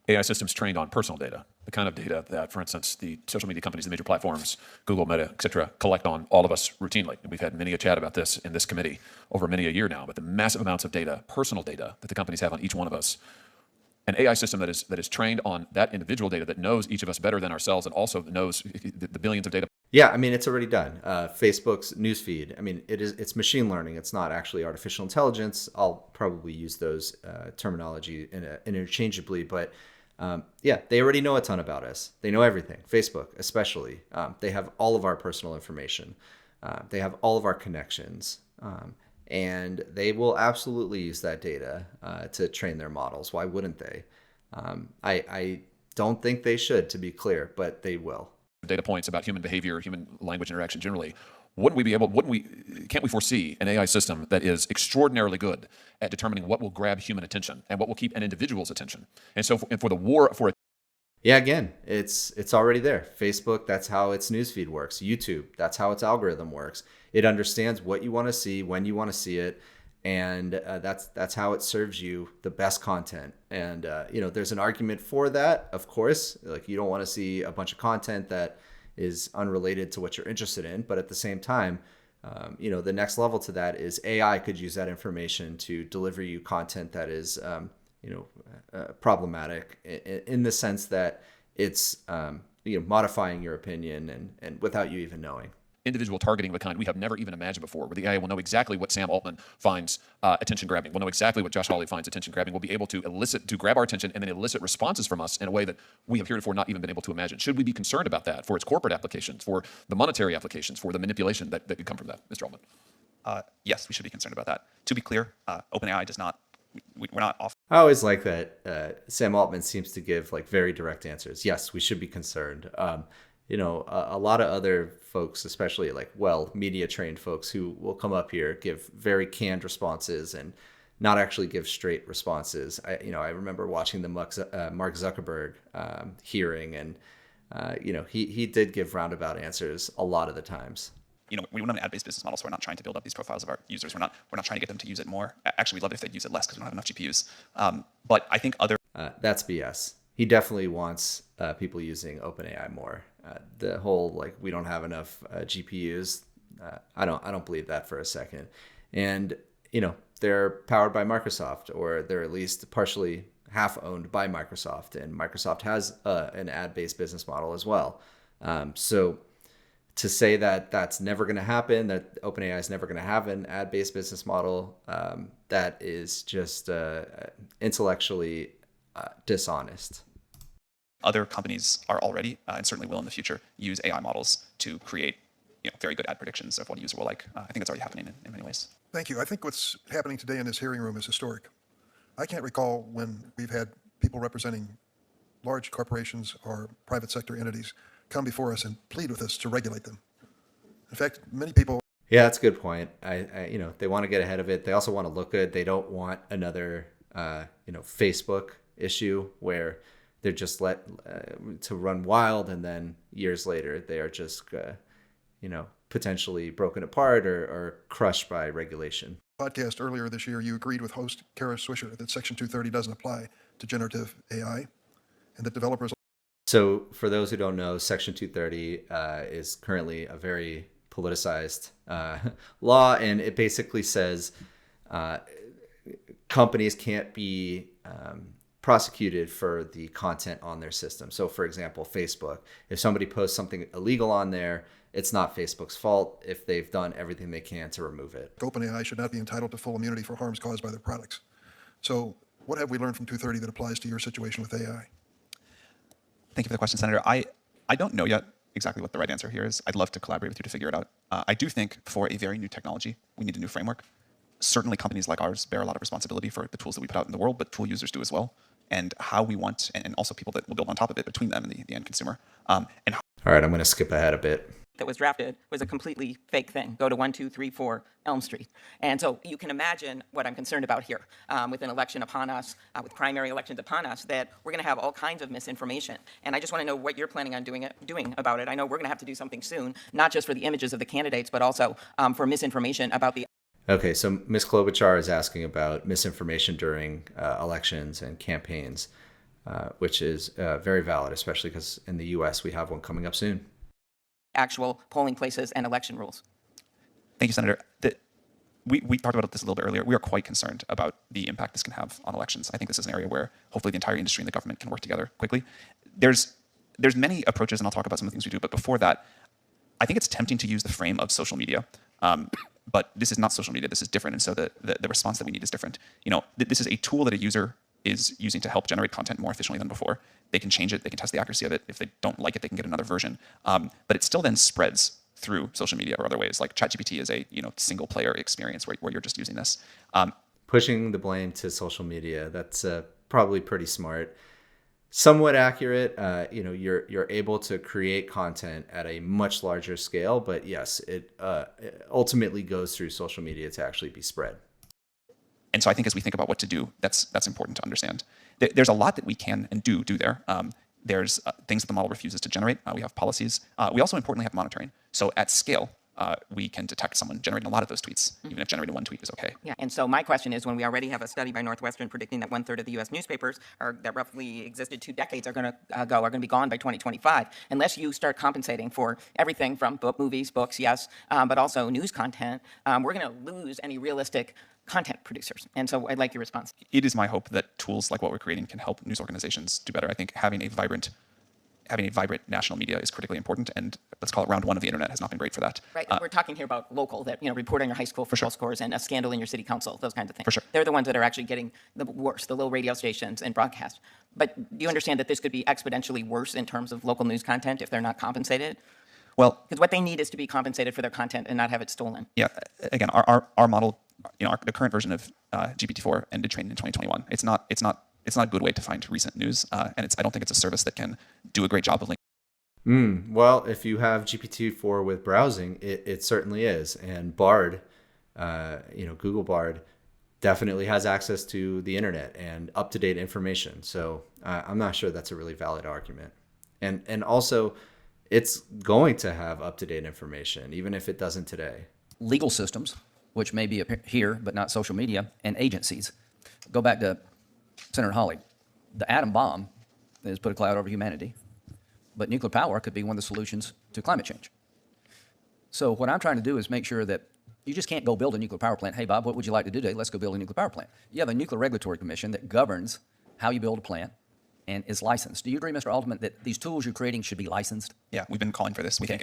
AI systems trained on personal data, the kind of data that, for instance, the social media companies, the major platforms, Google, Meta, et cetera, collect on all of us routinely. And we've had many a chat about this in this committee over many a year now, but the massive amounts of data, personal data, that the companies have on each one of us. An AI system that is trained on that individual data, that knows each of us better than ourselves, and also knows the billions of data. Yeah, I mean, it's already done. Facebook's newsfeed, I mean, it's machine learning. It's not actually artificial intelligence. I'll probably use those terminology interchangeably, but they already know a ton about us. They know everything. Facebook, especially. They have all of our personal information. They have all of our connections. And they will absolutely use that data to train their models. Why wouldn't they? I don't think they should, to be clear, but they will. Data points about human behavior, human language interaction generally. Can't we foresee an AI system that is extraordinarily good at determining what will grab human attention and what will keep an individual's attention? And so for the war for it. Yeah, again, it's already there. Facebook, that's how its newsfeed works. YouTube, that's how its algorithm works. It understands what you want to see, when you want to see it, and that's how it serves you the best content. And there's an argument for that, of course. Like, you don't want to see a bunch of content that is unrelated to what you're interested in, but at the same time, the next level to that is AI could use that information to deliver you content that is problematic in the sense that it's modifying your opinion and without you even knowing. individual targeting of a kind we have never even imagined before, where the AI will know exactly what Sam Altman finds attention grabbing, will know exactly what Josh Hawley finds attention grabbing, will be able to grab our attention and then elicit responses from us in a way that we have heretofore not even been able to imagine. Should we be concerned about that for its corporate applications, for the monetary applications, for the manipulation that could come from that, Mr. Altman? Yes, we should be concerned about that. To be clear, OpenAI does not, we're not off. I always like that Sam Altman seems to give like very direct answers. Yes, we should be concerned. A lot of other folks, especially like media trained folks who will come up here, give very canned responses and not actually give straight responses. I remember watching the Mark Zuckerberg hearing, and he did give roundabout answers a lot of the times. We want an ad-based business model, so we're not trying to build up these profiles of our users. We're not trying to get them to use it more. Actually, we'd love it if they'd use it less because we don't have enough GPUs. But I think that's BS. He definitely wants people using OpenAI more. The whole we don't have enough GPUs. I don't believe that for a second. And they're powered by Microsoft, or they're at least partially half owned by Microsoft, and Microsoft has an ad-based business model as well. So to say that that's never going to happen, that OpenAI is never going to have an ad-based business model, that is just intellectually dishonest. Other companies are already, and certainly will in the future, use AI models to create very good ad predictions of what a user will like. I think it's already happening in many ways. Thank you. I think what's happening today in this hearing room is historic. I can't recall when we've had people representing large corporations or private sector entities come before us and plead with us to regulate them. In fact, many people... Yeah, that's a good point. They want to get ahead of it. They also want to look good. They don't want another, Facebook issue where they're just let to run wild, and then years later they are just, potentially broken apart or crushed by regulation. Podcast earlier this year, you agreed with host Kara Swisher that Section 230 doesn't apply to generative AI, and that developers... So for those who don't know, Section 230 is currently a very politicized law, and it basically says companies can't be prosecuted for the content on their system. So for example, Facebook, if somebody posts something illegal on there, it's not Facebook's fault if they've done everything they can to remove it. OpenAI should not be entitled to full immunity for harms caused by their products. So what have we learned from 230 that applies to your situation with AI? Thank you for the question, Senator. I don't know yet exactly what the right answer here is. I'd love to collaborate with you to figure it out. I do think for a very new technology, we need a new framework. Certainly companies like ours bear a lot of responsibility for the tools that we put out in the world, but tool users do as well. And how we want, and also people that will build on top of it between them and the end consumer. All right, I'm going to skip ahead a bit. That was drafted was a completely fake thing. Go to 1234 Elm Street. And so you can imagine what I'm concerned about here with an election upon us, with primary elections upon us, that we're going to have all kinds of misinformation. And I just want to know what you're planning on doing about it. I know we're going to have to do something soon, not just for the images of the candidates, but also for misinformation about the... Okay, so Ms. Klobuchar is asking about misinformation during elections and campaigns, which is very valid, especially because in the U.S. we have one coming up soon. Actual polling places and election rules. Thank you, Senator. We talked about this a little bit earlier. We are quite concerned about the impact this can have on elections. I think this is an area where hopefully the entire industry and the government can work together quickly. There's many approaches, and I'll talk about some of the things we do, but before that, I think it's tempting to use the frame of social media. But this is not social media. This is different, and so the response that we need is different. This is a tool that a user is using to help generate content more efficiently than before. They can change it. They can test the accuracy of it. If they don't like it, they can get another version. But it still then spreads through social media or other ways. Like ChatGPT is a single player experience where you're just using this. Pushing the blame to social media, that's probably pretty smart. Somewhat accurate. You're able to create content at a much larger scale, but yes, it ultimately goes through social media to actually be spread. And so I think as we think about what to do, that's important to understand. There's a lot that we can and do there. There's things that the model refuses to generate. We have policies. We also importantly have monitoring. So at scale, we can detect someone generating a lot of those tweets, even if generating one tweet is okay. Yeah, and so my question is, when we already have a study by Northwestern predicting that 1/3 of the U.S. newspapers that roughly existed 2 decades are going to be gone by 2025, unless you start compensating for everything from movies, books, yes, but also news content, we're going to lose any realistic content producers. And so I'd like your response. It is my hope that tools like what we're creating can help news organizations do better. I think having a vibrant having a vibrant national media is critically important, and let's call it round one of the internet has not been great for that. Right. We're talking here about local, that, report on your high school football scores and a scandal in your city council, those kinds of things. For sure. They're the ones that are actually getting the worst, the low radio stations and broadcast. But do you understand that this could be exponentially worse in terms of local news content if they're not compensated? Well, Because what they need is to be compensated for their content and not have it stolen. yeah, again, our model, the current version of GPT-4 ended training in 2021. It's not a good way to find recent news, and I don't think it's a service that can do a great job of linking. Well, if you have GPT-4 with browsing, it certainly is. And Bard, Google Bard, definitely has access to the internet and up-to-date information. So I'm not sure that's a really valid argument. And also, it's going to have up-to-date information, even if it doesn't today. Legal systems, which may be here, but not social media, and agencies. Go back to Senator Hawley. The atom bomb has put a cloud over humanity, but nuclear power could be one of the solutions to climate change. So what I'm trying to do is make sure that you just can't go build a nuclear power plant. Hey, Bob, what would you like to do today? Let's go build a nuclear power plant. You have a Nuclear Regulatory Commission that governs how you build a plant and is licensed. Do you agree, Mr. Altman, that these tools you're creating should be licensed? Yeah, we've been calling for this. We think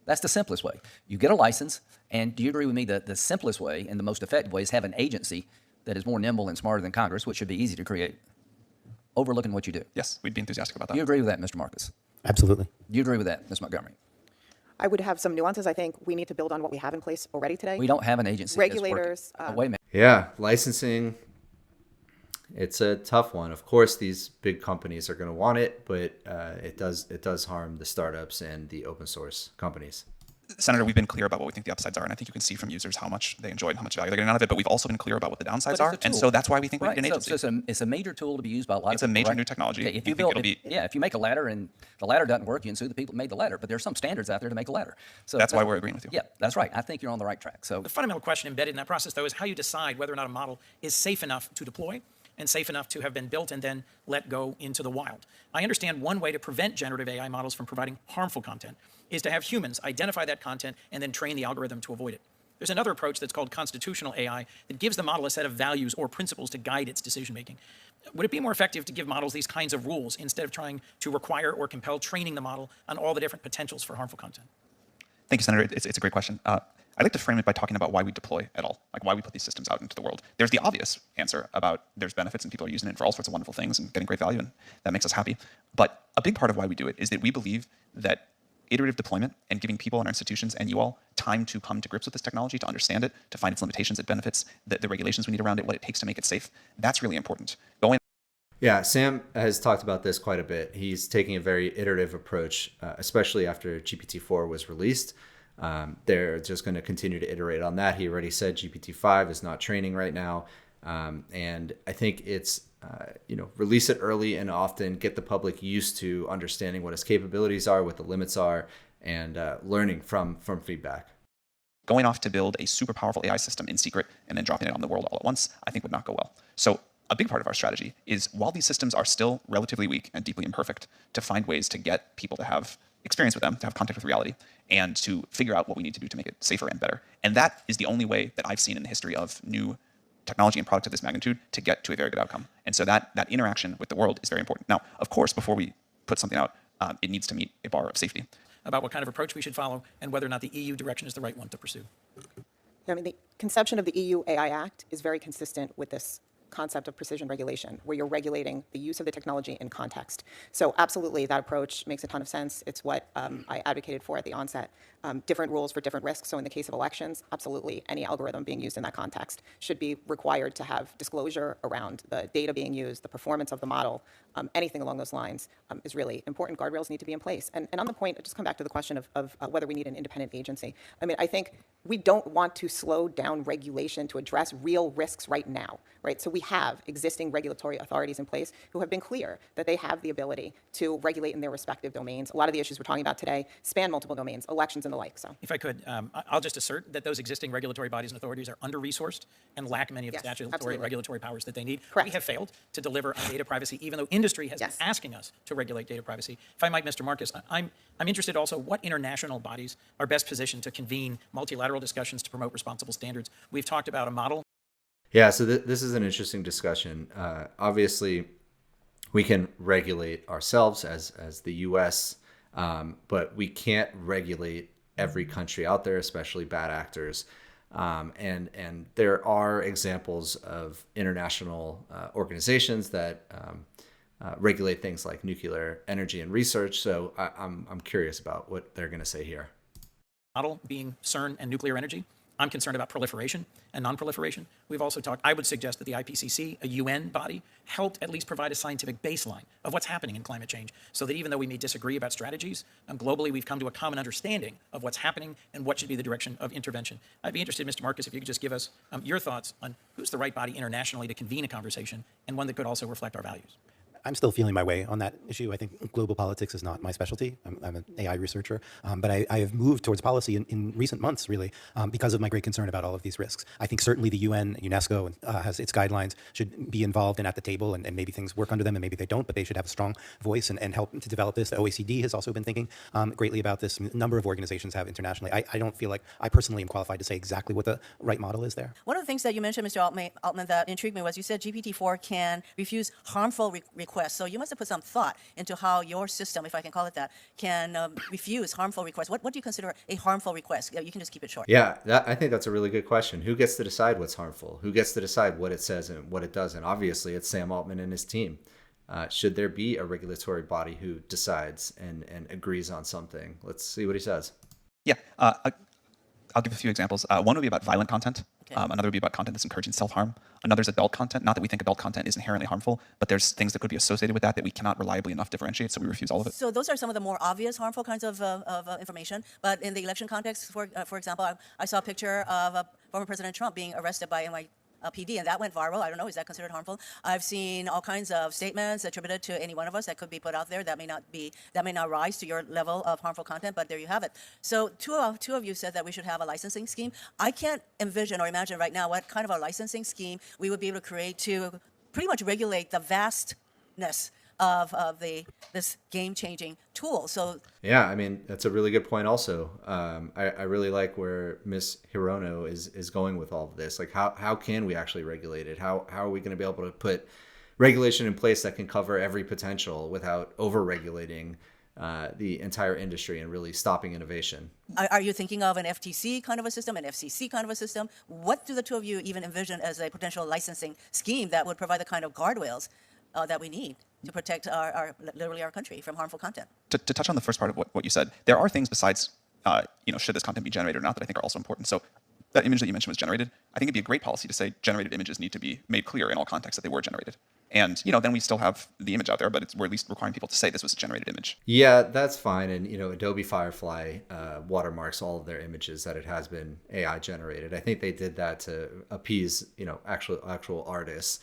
That's the simplest way. You get a license, and do you agree with me that the simplest way and the most effective way is have an agency that is more nimble and smarter than Congress, which should be easy to create, overlooking what you do? Yes, we'd be enthusiastic about that. Do you agree with that, Mr. Marcus? Absolutely. Do you agree with that, Ms. Montgomery? I would have some nuances. I think we need to build on what we have in place already today. We don't have an agency Regulators, that's working. Wait a minute. Yeah, licensing, it's a tough one. Of course, these big companies are going to want it, but it does harm the startups and the open source companies. Senator, we've been clear about what we think the upsides are, and I think you can see from users how much they enjoy and how much value they're getting out of it, but we've also been clear about what the downsides are, and so that's why we think we need an agency. So it's a major tool to be used by a lot of people. It's a major right? new technology. Okay, if We you think build, if you make a ladder and the ladder doesn't work, you can sue the people who made the ladder, but there's some standards out there to make a ladder. So That's why we're agreeing with you. Yeah, that's right. I think you're on the right track. So The fundamental question embedded in that process, though, is how you decide whether or not a model is safe enough to deploy and safe enough to have been built and then let go into the wild. I understand one way to prevent generative AI models from providing harmful content is to have humans identify that content and then train the algorithm to avoid it. There's another approach that's called constitutional AI that gives the model a set of values or principles to guide its decision making. Would it be more effective to give models these kinds of rules instead of trying to require or compel training the model on all the different potentials for harmful content? Thank you, Senator. It's a great question. I'd like to frame it by talking about why we deploy at all, like why we put these systems out into the world. There's the obvious answer about there's benefits and people are using it for all sorts of wonderful things and getting great value, and that makes us happy. But a big part of why we do it is that we believe that iterative deployment and giving people in our institutions and you all time to come to grips with this technology, to understand it, to find its limitations, its benefits, the regulations we need around it, what it takes to make it safe, that's really important. Yeah, Sam has talked about this quite a bit. He's taking a very iterative approach, especially after GPT-4 was released. They're just going to continue to iterate on that. He already said GPT-5 is not training right now. And I think it's, release it early and often get the public used to understanding what its capabilities are, what the limits are, and learning from feedback. Going off to build a super powerful AI system in secret and then dropping it on the world all at once, I think would not go well. So a big part of our strategy is, while these systems are still relatively weak and deeply imperfect, to find ways to get people to have experience with them, to have contact with reality, and to figure out what we need to do to make it safer and better. And that is the only way that I've seen in the history of new technology and products of this magnitude to get to a very good outcome. And so that interaction with the world is very important. Now, of course, before we put something out, it needs to meet a bar of safety. About what kind of approach we should follow and whether or not the EU direction is the right one to pursue. I mean, the conception of the EU AI Act is very consistent with this concept of precision regulation, where you're regulating the use of the technology in context. So absolutely, that approach makes a ton of sense. It's what I advocated for at the onset. Different rules for different risks. So in the case of elections, absolutely, any algorithm being used in that context should be required to have disclosure around the data being used, the performance of the model, anything along those lines is really important. Guardrails need to be in place. And on the point, just come back to the question of whether we need an independent agency. I mean, I think we don't want to slow down regulation to address real risks right now, right? So we have existing regulatory authorities in place who have been clear that they have the ability to regulate in their respective domains. A lot of the issues we're talking about today span multiple domains, elections and the like. So, if I could, I'll just assert that those existing regulatory bodies and authorities are under-resourced and lack many of the statutory and regulatory powers that they need. Correct. We have failed to deliver on data privacy, even though industry has been asking us to regulate data privacy. If I might, Mr. Marcus, I'm interested also what international bodies are best positioned to convene multilateral discussions to promote responsible standards. We've talked about a model. Yeah, so this is an interesting discussion. Obviously, we can regulate ourselves as the U.S., but we can't regulate every country out there, especially bad actors. And there are examples of international organizations that regulate things like nuclear energy and research. So I'm curious about what they're going to say here. Model being CERN and nuclear energy. I'm concerned about proliferation and non-proliferation. We've also talked, I would suggest that the IPCC, a UN body, helped at least provide a scientific baseline of what's happening in climate change, so that even though we may disagree about strategies, globally we've come to a common understanding of what's happening and what should be the direction of intervention. I'd be interested, Mr. Marcus, if you could just give us your thoughts on who's the right body internationally to convene a conversation, and one that could also reflect our values. I'm still feeling my way on that issue. I think global politics is not my specialty. I'm an AI researcher, but I have moved towards policy in recent months, really, because of my great concern about all of these risks. I think certainly the UN, UNESCO has its guidelines, should be involved and at the table, and maybe things work under them and maybe they don't, but they should have a strong voice and help to develop this. The OECD has also been thinking greatly about this. A number of organizations have internationally. I don't feel like I personally am qualified to say exactly what the right model is there. One of the things that you mentioned, Mr. Altman, that intrigued me was you said GPT-4 can refuse harmful requests. So you must have put some thought into how your system, if I can call it that, can refuse harmful requests. What do you consider a harmful request? You can just keep it short. Yeah, I think that's a really good question. Who gets to decide what's harmful? Who gets to decide what it says and what it doesn't? Obviously, it's Sam Altman and his team. Should there be a regulatory body who decides and agrees on something? Let's see what he says. Yeah, I'll give a few examples. One would be about violent content. Okay. Another would be about content that's encouraging self-harm. Another is adult content. Not that we think adult content is inherently harmful, but there's things that could be associated with that we cannot reliably enough differentiate, so we refuse all of it. So those are some of the more obvious harmful kinds of information. But in the election context, for example, I saw a picture of former President Trump being arrested by NYPD, and that went viral. I don't know, is that considered harmful? I've seen all kinds of statements attributed to any one of us that could be put out there that may not rise to your level of harmful content, but there you have it. So two of you said that we should have a licensing scheme. I can't envision or imagine right now what kind of a licensing scheme we would be able to create to pretty much regulate the vastness of this game-changing tool. So yeah, I mean, that's a really good point also. I really like where Ms. Hirono is going with all of this. Like, how can we actually regulate it? How are we going to be able to put regulation in place that can cover every potential without over-regulating the entire industry and really stopping innovation? are you thinking of an FTC kind of a system, an FCC kind of a system? What do the two of you even envision as a potential licensing scheme that would provide the kind of guardrails that we need to protect literally our country from harmful content? To touch on the first part of what you said, there are things besides, should this content be generated or not, that I think are also important. So that image that you mentioned was generated. I think it'd be a great policy to say generated images need to be made clear in all contexts that they were generated. And then we still have the image out there, but we're at least requiring people to say this was a generated image. Yeah, that's fine. And Adobe Firefly watermarks all of their images that it has been AI generated. I think they did that to appease actual artists.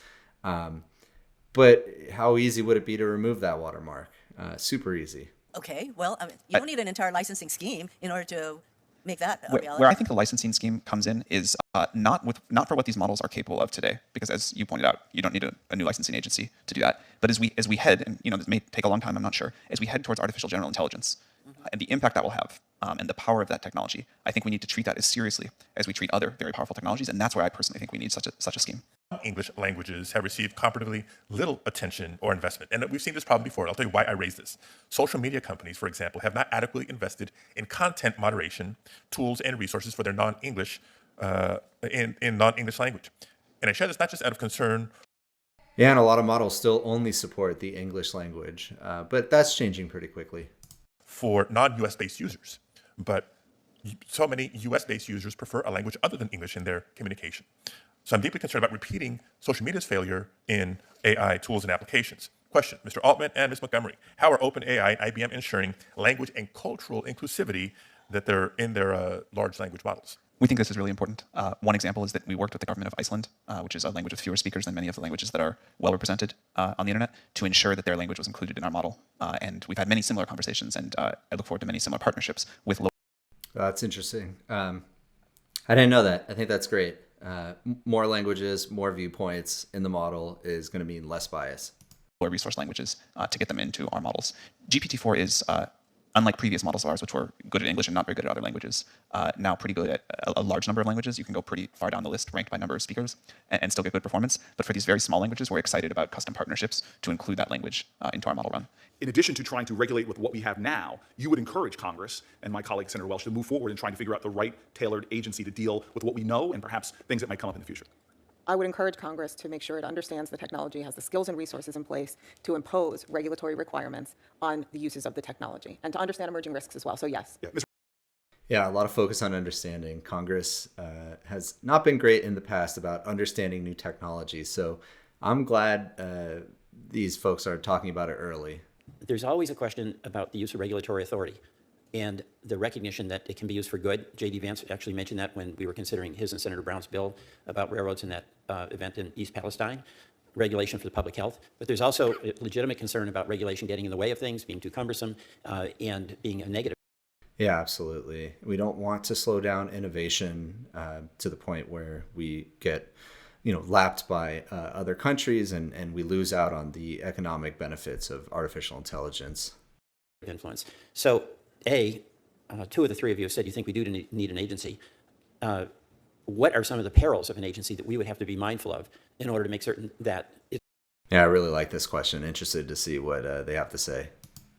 But how easy would it be to remove that watermark? Super easy. Okay, well, you don't need an entire licensing scheme in order to make that a reality. Where I think the licensing scheme comes in is not for what these models are capable of today, because as you pointed out, you don't need a new licensing agency to do that. But as we head, and this may take a long time, I'm not sure, as we head towards artificial general intelligence, and the impact that will have, and the power of that technology, I think we need to treat that as seriously as we treat other very powerful technologies, and that's where I personally think we need such a scheme. English languages have received comparatively little attention or investment. And we've seen this problem before. I'll tell you why I raise this. Social media companies, for example, have not adequately invested in content moderation tools and resources for their non-English, in non-English language. And I share this not just out of concern. Yeah, and a lot of models still only support the English language, but that's changing pretty quickly. For non-US based users. But so many US-based users prefer a language other than English in their communication. So I'm deeply concerned about repeating social media's failure in AI tools and applications. Question, Mr. Altman and Ms. Montgomery, how are OpenAI and IBM ensuring language and cultural inclusivity that they're in their large language models? We think this is really important. One example is that we worked with the government of Iceland, which is a language with fewer speakers than many of the languages that are well represented on the internet, to ensure that their language was included in our model. And we've had many similar conversations, and I look forward to many similar partnerships with local. That's interesting. I didn't know that. I think that's great. More languages, more viewpoints in the model is going to mean less bias. Resource languages to get them into our models. GPT-4 is unlike previous models of ours, which were good at English and not very good at other languages, now pretty good at a large number of languages. You can go pretty far down the list, ranked by number of speakers, and still get good performance. But for these very small languages, we're excited about custom partnerships to include that language into our model run. In addition to trying to regulate with what we have now, you would encourage Congress and my colleague Senator Welch to move forward in trying to figure out the right tailored agency to deal with what we know and perhaps things that might come up in the future. I would encourage Congress to make sure it understands the technology, has the skills and resources in place to impose regulatory requirements on the uses of the technology, and to understand emerging risks as well. So yes. Yeah, a lot of focus on understanding. Congress has not been great in the past about understanding new technology. So I'm glad these folks are talking about it early. There's always a question about the use of regulatory authority and the recognition that it can be used for good. J.D. Vance actually mentioned that when we were considering his and Senator Brown's bill about railroads in that event in East Palestine, regulation for the public health. But there's also a legitimate concern about regulation getting in the way of things, being too cumbersome, and being a negative. Yeah, absolutely. We don't want to slow down innovation to the point where we get lapped by other countries and we lose out on the economic benefits of artificial intelligence. Influence. So, two of the three of you have said you think we do need an agency. What are some of the perils of an agency that we would have to be mindful of in order to make certain that Yeah, I really like this question. Interested to see what they have to say.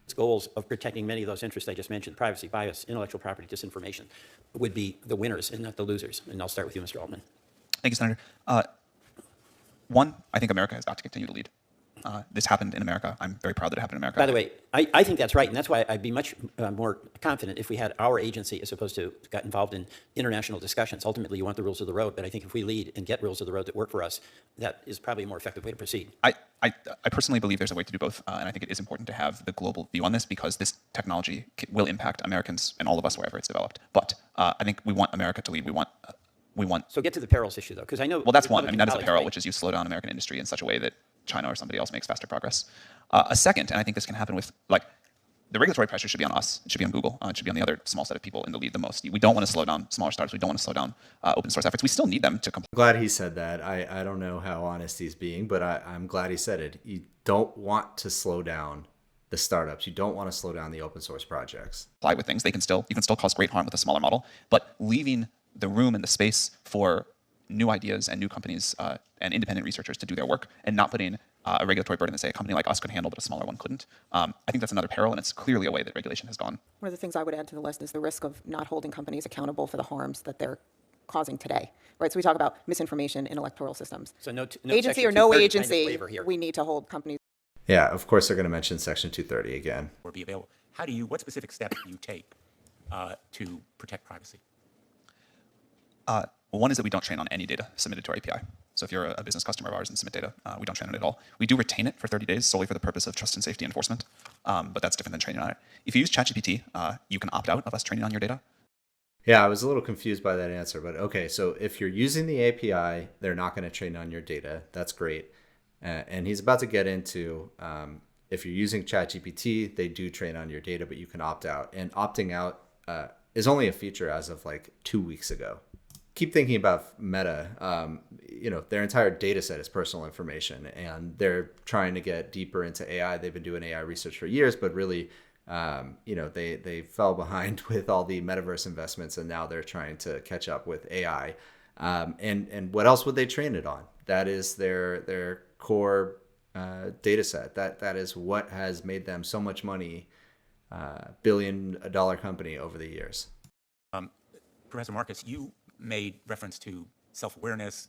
its goals of protecting many of those interests I just mentioned, privacy, bias, intellectual property, disinformation, would be the winners and not the losers? And I'll start with you, Mr. Altman. Thank you, Senator. One, I think America has got to continue to lead. This happened in America. I'm very proud that it happened in America. By the way, I think that's right, and that's why I'd be much more confident if we had our agency as opposed to got involved in international discussions. Ultimately, you want the rules of the road, but I think if we lead and get rules of the road that work for us, that is probably a more effective way to proceed. I personally believe there's a way to do both, and I think it is important to have the global view on this because this technology will impact Americans and all of us wherever it's developed. But I think we want America to lead. We want. So get to the perils issue, though, because I know. Well, that's one. I mean, that is a peril, which is you slow down American industry in such a way that China or somebody else makes faster progress. A second, and I think this can happen with, the regulatory pressure should be on us. It should be on Google. It should be on the other small set of people in the lead the most. We don't want to slow down smaller startups. We don't want to slow down open source efforts. We still need them to comply. I'm glad he said that. I don't know how honest he's being, but I'm glad he said it. You don't want to slow down the startups. You don't want to slow down the open source projects. Apply with things. You can still cause great harm with a smaller model, but leaving the room and the space for new ideas and new companies and independent researchers to do their work and not putting a regulatory burden that, say, a company like us could handle, but a smaller one couldn't. I think that's another peril, and it's clearly a way that regulation has gone. One of the things I would add to the list is the risk of not holding companies accountable for the harms that they're causing today, right? So we talk about misinformation in electoral systems. So no agency or no agency, we need to hold companies. Yeah, of course they're going to mention Section 230 again. Or be available. What specific steps do you take to protect privacy? One is that we don't train on any data submitted to our API. So if you're a business customer of ours and submit data, we don't train on it at all. We do retain it for 30 days solely for the purpose of trust and safety enforcement, but that's different than training on it. If you use ChatGPT, you can opt out of us training on your data. Yeah, I was a little confused by that answer, but okay, so if you're using the API, they're not going to train on your data. That's great. And he's about to get into, if you're using ChatGPT, they do train on your data, but you can opt out. And opting out is only a feature as of 2 weeks ago. Keep thinking about Meta. Their entire data set is personal information, and they're trying to get deeper into AI. They've been doing AI research for years, but really, they fell behind with all the metaverse investments, and now they're trying to catch up with AI. And what else would they train it on? That is their core data set. That is what has made them so much money, billion-dollar company over the years. Professor Marcus, you made reference to self-awareness,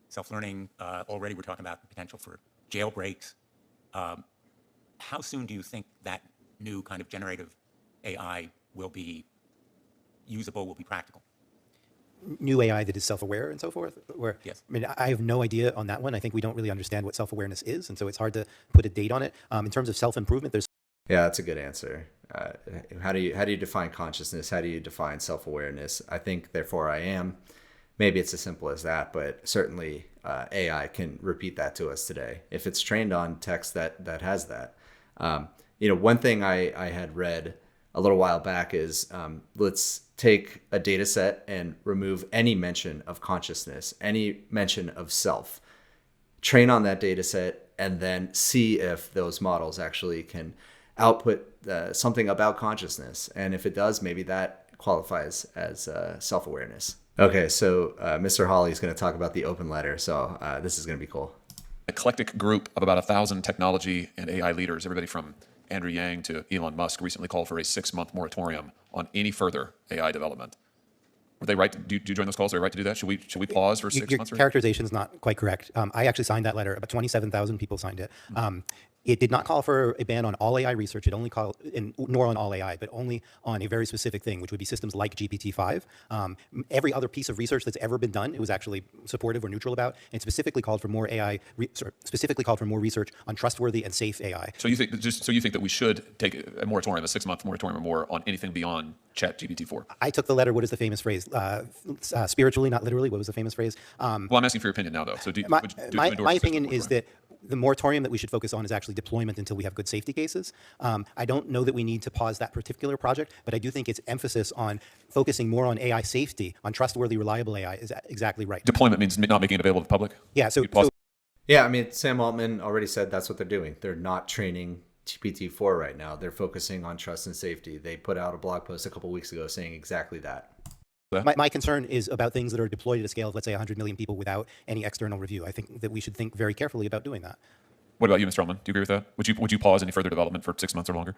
self-learning. Already we're talking about the potential for jailbreaks. How soon do you think that new kind of generative AI will be usable, will be practical? New AI that is self-aware and so forth? Yes. I mean, I have no idea on that one. I think we don't really understand what self-awareness is, and so it's hard to put a date on it. In terms of self-improvement, there's... Yeah, that's a good answer. How do you define consciousness? How do you define self-awareness? I think, therefore, I am. Maybe it's as simple as that, but certainly AI can repeat that to us today if it's trained on text that has that. One thing I had read a little while back is let's take a data set and remove any mention of consciousness, any mention of self, train on that data set, and then see if those models actually can output something about consciousness. And if it does, maybe that qualifies as self-awareness. Okay, so Mr. Hawley is going to talk about the open letter. So this is going to be cool. Eclectic group of about 1,000 technology and AI leaders, everybody from Andrew Yang to Elon Musk, recently called for a 6-month moratorium on any further AI development. Were they right? Do you join those calls? Are they right to do that? Should we pause for 6 months? Your characterization is not quite correct. I actually signed that letter. About 27,000 people signed it. It did not call for a ban on all AI research. It only called, nor on all AI, but only on a very specific thing, which would be systems like GPT-5. Every other piece of research that's ever been done, it was actually supportive or neutral about, and specifically called for more specifically called for more research on trustworthy and safe AI. So you think that we should take a moratorium, a 6-month moratorium or more, on anything beyond ChatGPT-4? I took the letter. What is the famous phrase? Spiritually, not literally. What was the famous phrase? Well, I'm asking for your opinion now, though. So my opinion is that the moratorium that we should focus on is actually deployment until we have good safety cases. I don't know that we need to pause that particular project, but I do think its emphasis on focusing more on AI safety, on trustworthy, reliable AI is exactly right. Deployment means not making it available to the public? Yeah, yeah, I mean, Sam Altman already said that's what they're doing. They're not training GPT-4 right now. They're focusing on trust and safety. They put out a blog post a couple weeks ago saying exactly that. My concern is about things that are deployed at a scale of, let's say, 100 million people without any external review. I think that we should think very carefully about doing that. What about you, Mr. Altman? Do you agree with that? Would you pause any further development for 6 months or longer?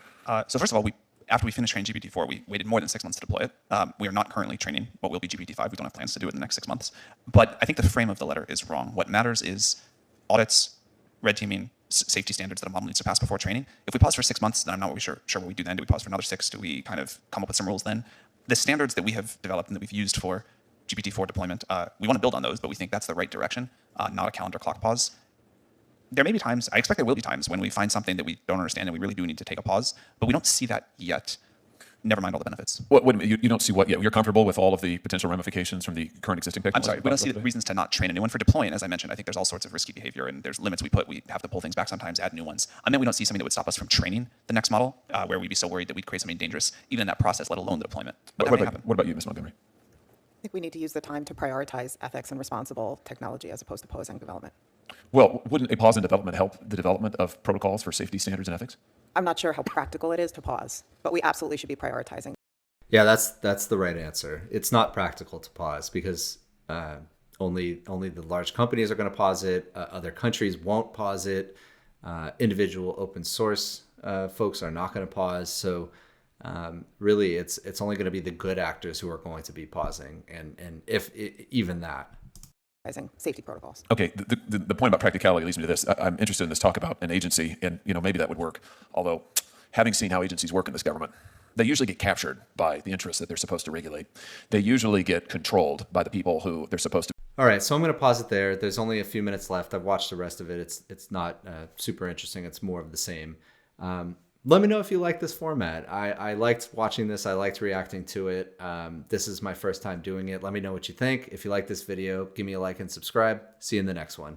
So first of all, after we finished training GPT-4, we waited more than 6 months to deploy it. We are not currently training what will be GPT-5. We don't have plans to do it in the next 6 months. But I think the frame of the letter is wrong. What matters is audits, red teaming, safety standards that a model needs to pass before training. If we pause for 6 months, then I'm not really sure what we do then. Do we pause for another 6? Do we kind of come up with some rules then? The standards that we have developed and that we've used for GPT-4 deployment, we want to build on those, but we think that's the right direction, not a calendar clock pause. There may be times, I expect there will be times when we find something that we don't understand and we really do need to take a pause, but we don't see that yet. Never mind all the benefits. Wait a minute, you don't see what yet? You're comfortable with all of the potential ramifications from the current existing technology? I'm sorry, we don't see the reasons to not train a new one for deploying. As I mentioned, I think there's all sorts of risky behavior and there's limits we put. We have to pull things back sometimes, add new ones. And then we don't see something that would stop us from training the next model, where we'd be so worried that we'd create something dangerous, even in that process, let alone the deployment. But what about you, Ms. Montgomery? I think we need to use the time to prioritize ethics and responsible technology as opposed to pausing development. Well, wouldn't a pause in development help the development of protocols for safety standards and ethics? I'm not sure how practical it is to pause, but we absolutely should be prioritizing. Yeah, that's the right answer. It's not practical to pause because only the large companies are going to pause it. Other countries won't pause it. Individual open source folks are not going to pause. So really, it's only going to be the good actors who are going to be pausing, and if even that. Safety protocols. Okay, the point about practicality leads me to this. I'm interested in this talk about an agency, and maybe that would work. Although, having seen how agencies work in this government, they usually get captured by the interests that they're supposed to regulate. They usually get controlled by the people who they're supposed to. All right, so I'm going to pause it there. There's only a few minutes left. I've watched the rest of it. It's not super interesting. It's more of the same. Let me know if you like this format. I liked watching this. I liked reacting to it. This is my first time doing it. Let me know what you think. If you like this video, give me a like and subscribe. See you in the next one.